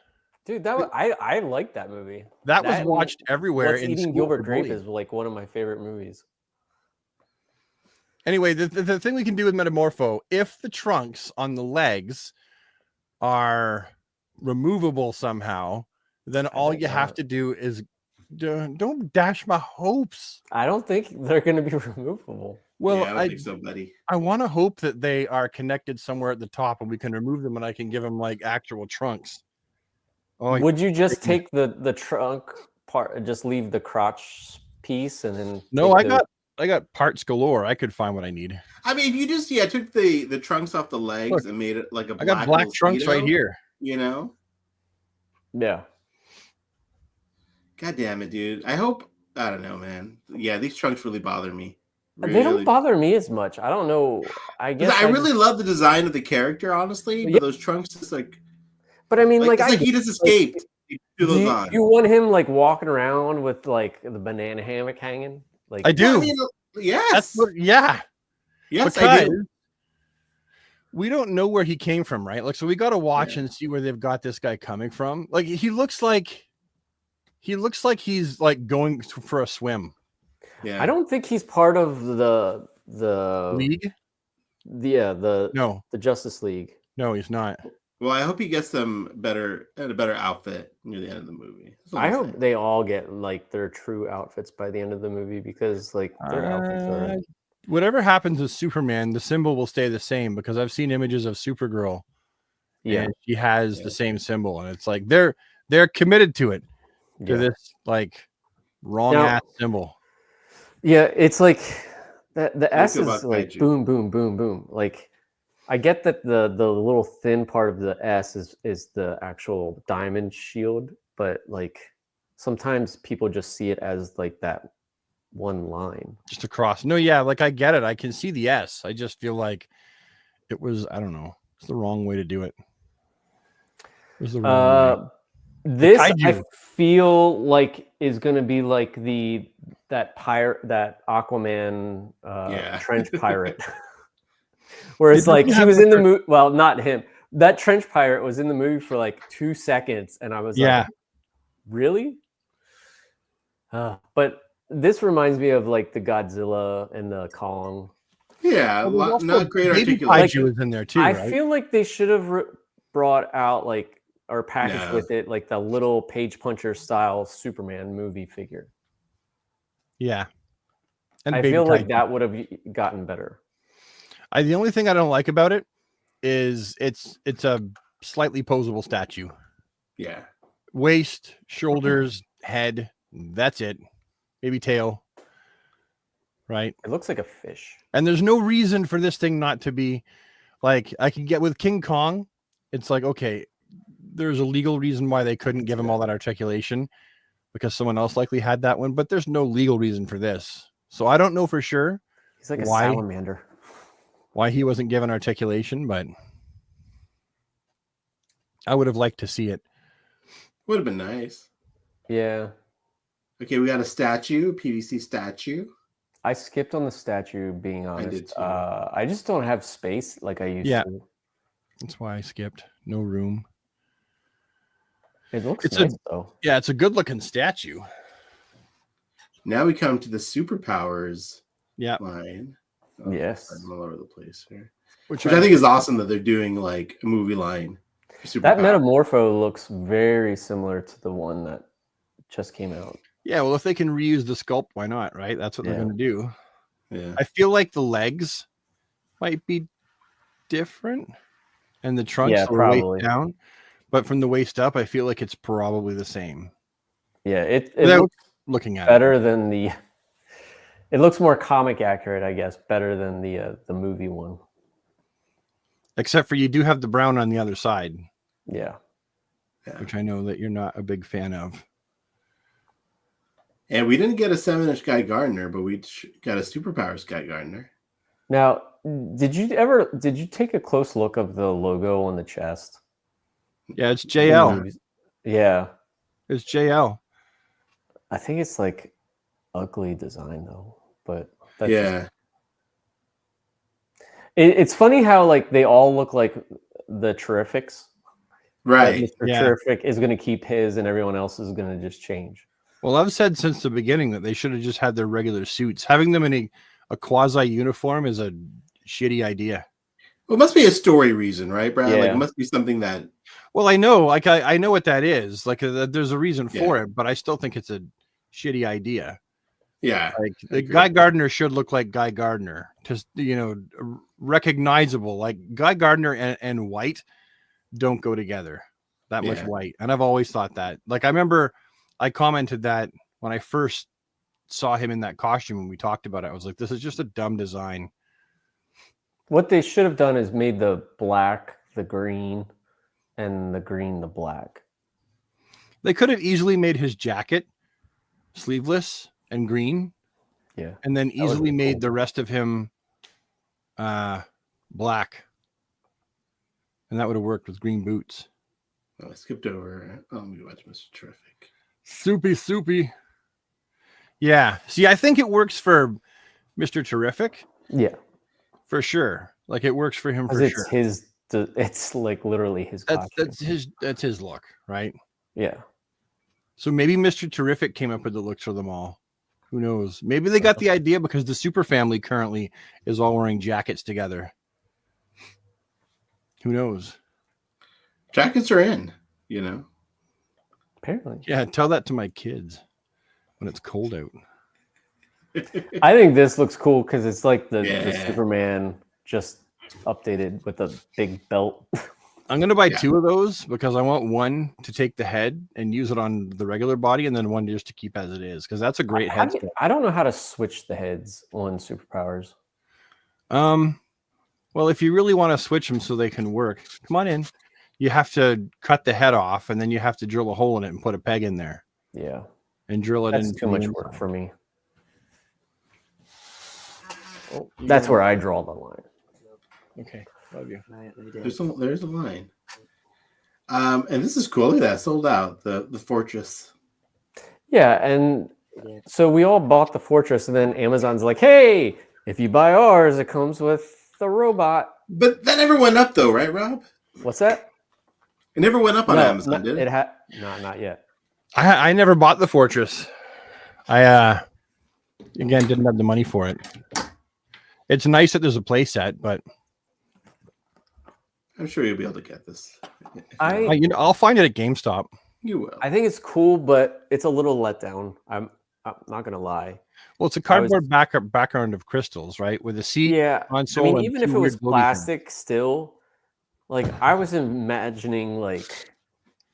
Dude, that was I like that movie. That was That- watched everywhere. What's in Eating school Gilbert for Grape bullying. is like one of my favorite movies. Anyway, the thing we can do with Metamorpho, if the trunks on the legs are removable somehow, then all think you have not. to do is don't dash my hopes. I don't think they're going to be removable. Well, yeah, I don't I think so, buddy. I want to hope that they are connected somewhere at the top and we can remove them and I can give them like actual trunks. Oh, Would you just take the trunk part and just leave the crotch piece and then no, take I got parts galore. I could find what I need. I mean, if you just took the trunks off the legs Look, and made it like a I got black trunks right here. You know, Yeah. God damn it, dude. I hope I don't know, man. Yeah, these trunks really bother me. They don't Really. bother me as much. I don't know. I guess I really love the design of the character, honestly, Yeah. but those trunks is like But I mean, like, it's I like he just escaped. He threw do those you, on. you want him like walking around with like the banana hammock hanging? Like, I do. Well, I mean, yes. Yeah. Yes, Because I do. we don't know where he came from, right? Like, so we got to watch Yeah. and see where they've got this guy coming from. Like, he looks like he's like going for a swim. Yeah. I don't think he's part of the League? the Justice League. No, he's not. Well, I hope he gets them a better outfit near the end of the movie. I hope they all get like their true outfits by the end of the movie because like their outfits are. Whatever happens with Superman, the symbol will stay the same because I've seen images of Supergirl. Yeah, and she has the same symbol, and it's like they're committed to it, to this like wrong ass symbol. Yeah, it's like the S feel is about like Kaiju? boom, boom, boom, boom. Like I get that the little thin part of the S is the actual diamond shield, but like sometimes people just see it as like that one line. Just across. No, yeah, like I get it. I can see the S. I just feel like it was, I don't know, it's the wrong way to do it. It was the wrong way. This I kaiju. feel like is going to be like that Aquaman trench pirate, where it's like he was in the movie. Well, not him. That trench pirate was in the movie for like 2 seconds, and I was like, really? But this reminds me of like the Godzilla and the Kong. Yeah, not great articulation. Kaiju is in there too. I right? feel like they should have brought out like or packaged with it like the little page puncher style Superman movie figure. Yeah, and I feel like that would have gotten better. The only thing I don't like about it is it's a slightly posable statue. Yeah, waist, shoulders, head. That's it. Maybe tail. Right. It looks like a fish. And there's no reason for this thing not to be like I can get with King Kong. It's like, okay, there's a legal reason why they couldn't give him all that articulation because someone else likely had that one, but there's no legal reason for this. So I don't know for sure. He's like a salamander. Why he wasn't given articulation, but I would have liked to see it. Would have been nice. Yeah. Okay, we got a statue, PVC statue. I skipped on the statue, being honest. I did too. I just don't have space like I used to. That's why I skipped. No room. It looks nice, though. Yeah, it's a good looking statue. Now we come to the superpowers line. Yes. I'm all over the place here. Which I think is awesome that they're doing like a movie line. That Metamorpho looks very similar to the one that just came out. Yeah, well, if they can reuse the sculpt, why not, right? That's what they're going to do. Yeah. I feel like the legs might be different and the trunks probably waist down, but from the waist up, I feel like it's probably the same. Yeah, it looks looking at better than the. It looks more comic accurate, I guess, better than the movie one. Except for you do have the brown on the other side. Yeah. Which I know that you're not a big fan of. And we didn't get a 7-inch Guy Gardner, but we got a superpowers Guy Gardner. Now, did you take a close look of the logo on the chest? Yeah, it's JL. Yeah. It's JL. I think it's like ugly design though, but that's it's funny how like they all look like the Terrifics. Right. Mr. Terrific is going to keep his and everyone else is going to just change. Well, I've said since the beginning that they should have just had their regular suits. Having them in a quasi uniform is a shitty idea. Well, it must be a story reason, right, Brad? Yeah. Like it must be something that. Well, I know, like I know what that is. Like there's a reason for it, but I still think it's a shitty idea. Yeah, like the Guy Gardner should look like Guy Gardner, just recognizable. Like Guy Gardner and white don't go together. That much white, and I've always thought that. Like I remember, I commented that when I first saw him in that costume when we talked about it. I was like, this is just a dumb design. What they should have done is made the black the green and the green the black. They could have easily made his jacket sleeveless and green, Yeah. and then would easily be made cool. the rest of him black, and that would have worked with green boots. Oh, I skipped over. Oh, we watch Mr. Terrific. Soupy. Yeah. See, I think it works for Mr. Terrific Yeah. for sure. Like it works for him for Because sure. it's like literally his costume. That's his look, right? Yeah. So maybe Mr. Terrific came up with the looks for them all. Who knows? Maybe they got the idea because the Super Family currently is all wearing jackets together. Who knows? Jackets are in, you know. Apparently. Yeah, tell that to my kids when it's cold out. I think this looks cool because it's like the Yeah. Superman just updated with a big belt. I'm going to buy 2 of those because I want one to take the head and use it on the regular body, and then one just to keep as it is because that's a great head. I don't know how to switch the heads on superpowers. Well, if you really want to switch them so they can work, come on in. You have to cut the head off, and then you have to drill a hole in it and put a peg in there. Yeah. And drill it in. That's too much work for me. Oh, that's where I draw the line. Okay, love you. There's a line. And this is cool. Look at that, sold out. The fortress. Yeah, and so we all bought the fortress, and then Amazon's like, "Hey, if you buy ours, it comes with the robot." But that never went up, though, right, Rob? What's that? It never went up on Amazon, did it? Not yet. I never bought the fortress. I again didn't have the money for it. It's nice that there's a play set, but I'm sure you'll be able to get this. I'll find it at GameStop. You will. I think it's cool, but it's a little letdown. I'm not gonna lie. Well, it's a cardboard background of crystals, right? With a seat, console. I mean, even if it was plastic, still, like I was imagining, like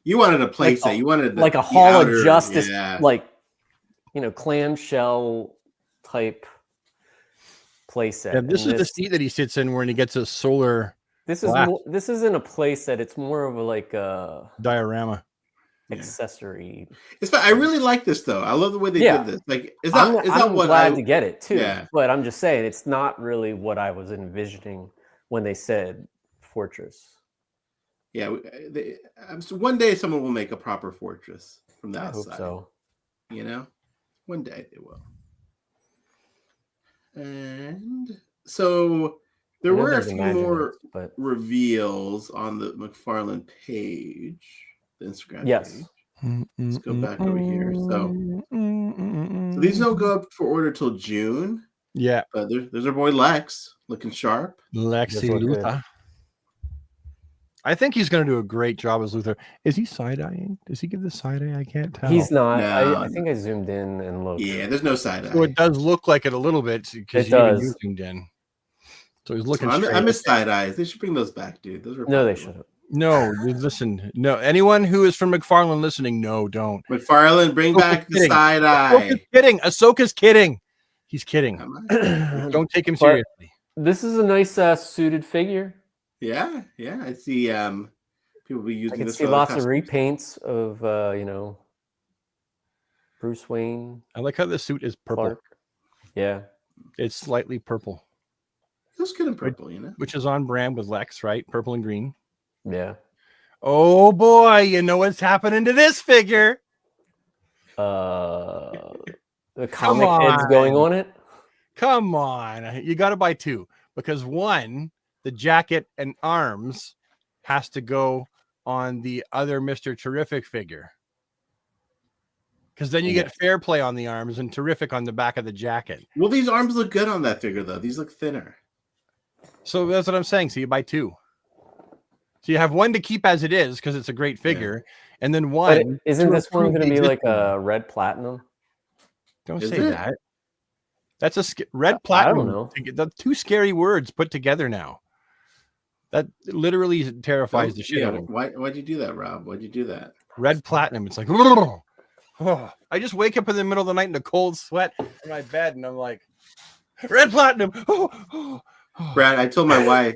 you wanted a play set. You wanted like a Hall of Justice, like clamshell type play set. Yeah, this is the seat that he sits in when he gets a solar. This isn't a play set. It's more of a diorama accessory. It's fun. I really like this though. I love the way they did this. Like, I'm glad to get it too. Yeah. But I'm just saying it's not really what I was envisioning when they said fortress. Yeah, one day someone will make a proper fortress from the outside. I hope so. You know, one day they will. And so there were a few more reveals on the McFarlane page, the Instagram page. Let's go back over here. So these don't go up for order till June. Yeah. But there's our boy Lex looking sharp. Lexi Luthor. I think he's going to do a great job as Luthor. Is he side-eyeing? Does he give the side-eye? I can't tell. He's not. I think I zoomed in and looked. Yeah, there's no side-eye. So it does look like it a little bit because you zoomed in. So he's looking straight. I miss side-eyes. They should bring those back, dude. Those were no, they shouldn't. No, listen. No, anyone who is from McFarlane listening, no, don't. McFarlane, bring back the side-eye. Ahsoka's kidding. Ahsoka's kidding. He's kidding. Don't take him seriously. This is a nice suited figure. Yeah. I see people be using this. I can see lots of repaints of Bruce Wayne. I like how the suit is purple. Clark. Yeah. It's slightly purple. It looks good in purple, which is on brand with Lex, right? Purple and green. Yeah. Oh boy, you know what's happening to this figure? The comic heads going on it. Come on, you got to buy 2 because one, the jacket and arms, has to go on the other Mr. Terrific figure. Because then you get fair play on the arms and Terrific on the back of the jacket. Well, these arms look good on that figure, though. These look thinner. So that's what I'm saying. So you buy 2. So you have one to keep as it is because it's a great figure, and then one. But isn't this one going to be like a red platinum? Don't say that. That's a red platinum. I don't know. The 2 scary words put together now. That literally terrifies the shit out of me. Why'd you do that, Rob? Why'd you do that? Red platinum. It's like, oh, I just wake up in the middle of the night in a cold sweat in my bed, and I'm like, red platinum. Brad, I told my wife,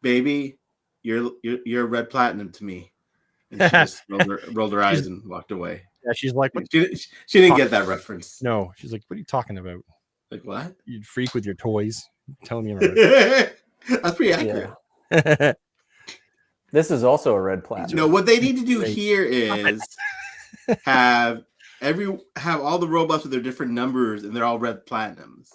baby, you're red platinum to me. And she just rolled her eyes and walked away. Yeah, she's like, what? She didn't get that reference. No, she's like, what are you talking about? Like what? You freak with your toys. Tell me about it. That's pretty accurate. Yeah. This is also a red platinum. No, what they need to do here is have all the robots with their different numbers, and they're all red platinums.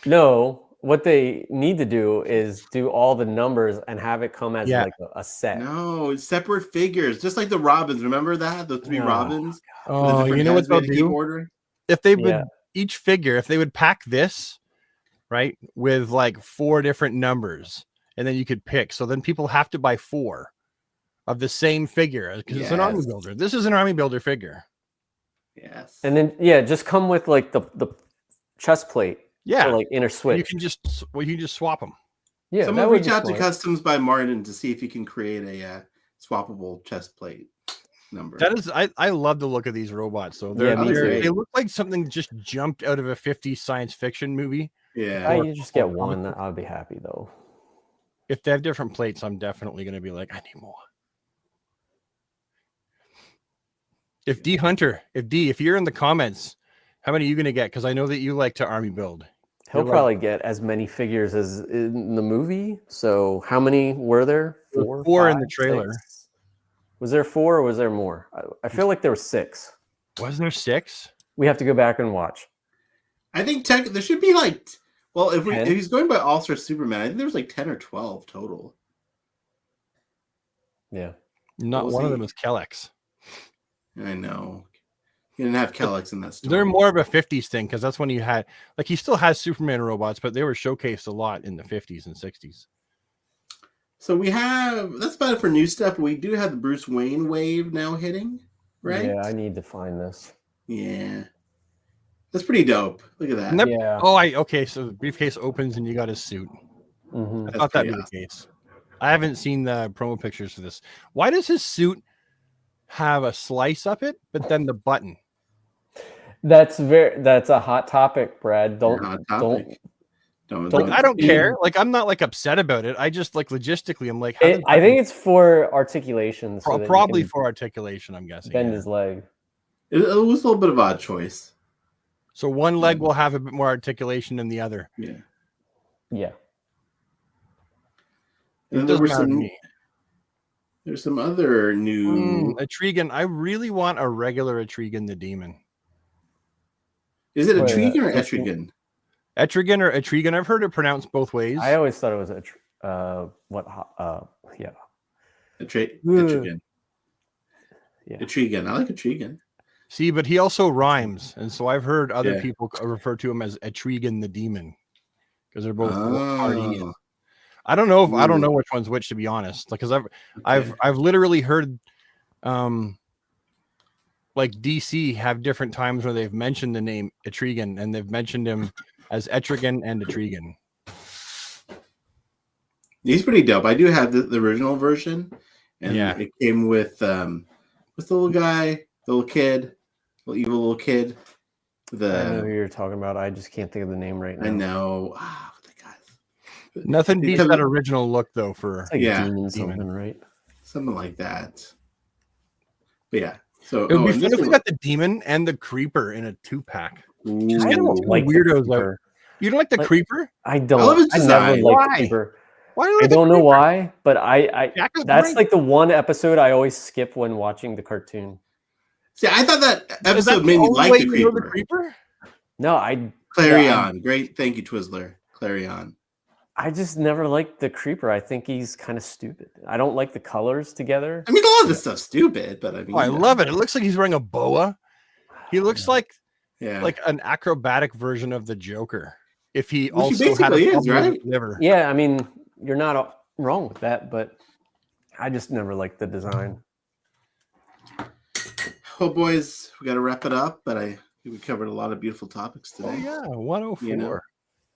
No, what they need to do is do all the numbers and have it come as like a set. No, it's separate figures, just like the Robins. Remember that? The three Robins? Oh, you know what they'll do? If they would each figure, if they would pack this, right, with like 4 different numbers, and then you could pick. So then people have to buy 4 of the same figure because it's an army builder. This is an army builder figure. Yes. And then just come with like the chest plate. Yeah. So like inner switch. You can just swap them. Yeah. Someone reach out to Customs by Martin to see if you can create a swappable chest plate number. That is, I love the look of these robots. So they look like something just jumped out of a 50s science fiction movie. Yeah. You just get one. I'll be happy though. If they have different plates, I'm definitely going to be like, I need more. If you're in the comments, how many are you going to get? Because I know that you like to army build. He'll probably get as many figures as in the movie. So how many were there? 4 5, in the trailer. 6? Was there 4 or was there more? I feel like there were 6. Was there 6? We have to go back and watch. I think there should be like, well, if he's going by All-Star Superman, I think there was like 10 or 12 total. Yeah. Not one of them was Kellex. I know. He didn't have Kellex in that story. They're more of a 50s thing because that's when you had, like, he still has Superman robots, but they were showcased a lot in the 50s and 60s. So that's about it for new stuff. We do have the Bruce Wayne wave now hitting, right? Yeah, I need to find this. Yeah. That's pretty dope. Look at that. Yeah. Okay, so the briefcase opens and you got his suit. Mm-hmm. I thought that'd be the case. I haven't seen the promo pictures for this. Why does his suit have a slice up it, but then the button? That's a hot topic, Brad. Don't. I don't care. Like, I'm not like upset about it. I just like logistically, I'm like, I think it's for articulation. So probably for articulation, I'm guessing. Bend his leg. It was a little bit of odd choice. So one leg will have a bit more articulation than the other. Yeah. Yeah. And there's some other new Etrigan. I really want a regular Etrigan the Demon. Is it Etrigan or Etrigan? Etrigan or Etrigan. I've heard it pronounced both ways. I always thought it was Etrigan. Yeah. Etrigan. I like Etrigan. See, but he also rhymes, and so I've heard other people refer to him as Etrigan the Demon because they're both party. I don't know which one's which, to be honest. Like, because I've literally heard, like DC have different times where they've mentioned the name Etrigan, and they've mentioned him as Etrigan and Etrigan. He's pretty dope. I do have the original version, and it came with the little guy, the little kid, evil little kid. I know who you're talking about. I just can't think of the name right now. I know. Nothing beats that original look, though. For demon something, right? Something like that. But yeah. So it would be fun if we got the Demon and the Creeper in a 2-pack. Just get like weirdos out. You don't like the Creeper? I don't. I love his design. Never liked the Creeper. Why I don't know why, but that's like the one episode I always skip when watching the cartoon. See, I thought that episode made me like the Creeper. No, Clarion. Great. Thank you, Twizzler. Clarion. I just never liked the Creeper. I think he's kind of stupid. I don't like the colors together. I mean, a lot of this stuff's stupid, but I mean, I love it. It looks like he's wearing a boa. He looks like an acrobatic version of the Joker. If he also had a liver. Yeah, I mean, you're not wrong with that, but I just never liked the design. Oh, boys, we got to wrap it up, but I think we covered a lot of beautiful topics today. Oh, yeah, 104.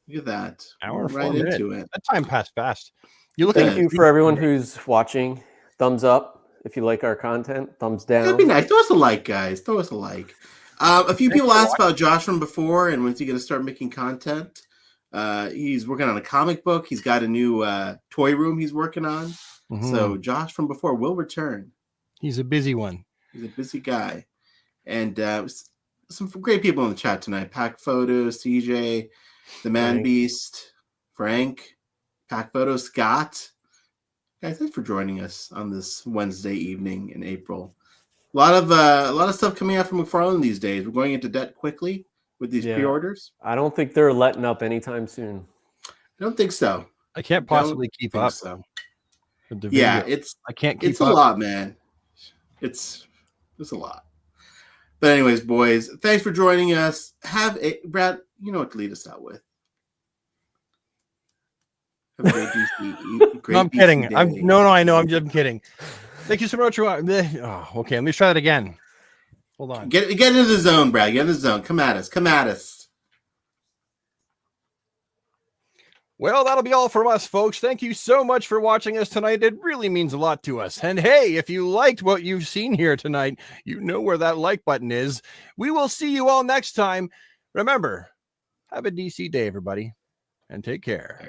Look at that. Hour right into it. That time passed fast. Thank you for everyone who's watching. Thumbs up if you like our content. Thumbs down. That'd be nice. Throw us a like, guys. Throw us a like. A few people asked about Josh from before, and when's he going to start making content? He's working on a comic book. He's got a new toy room he's working on. Mm-hmm. So Josh from before will return. He's a busy one. He's a busy guy. And some great people in the chat tonight. Pack Photos, CJ, the Man Frank. Beast, Frank, Pack Photos, Scott. Guys, thanks for joining us on this Wednesday evening in April. A lot of stuff coming out from McFarlane these days. We're going into debt quickly with these pre-orders. I don't think they're letting up anytime soon. I don't think so. I can't possibly keep up. So. With the Yeah, video. I can't keep it's up. a lot, man. It's a lot. But anyways, boys, thanks for joining us. Brad, you know what to lead us out with. Have a great DC. No, I'm kidding. No, I know. I'm just kidding. Thank you so much. Oh, okay, let me try that again. Hold on. Get into the zone, Brad. Get into the zone. Come at us. Come at us. Well, that'll be all from us, folks. Thank you so much for watching us tonight. It really means a lot to us. And hey, if you liked what you've seen here tonight, you know where that like button is. We will see you all next time. Remember, have a DC day, everybody, and take care.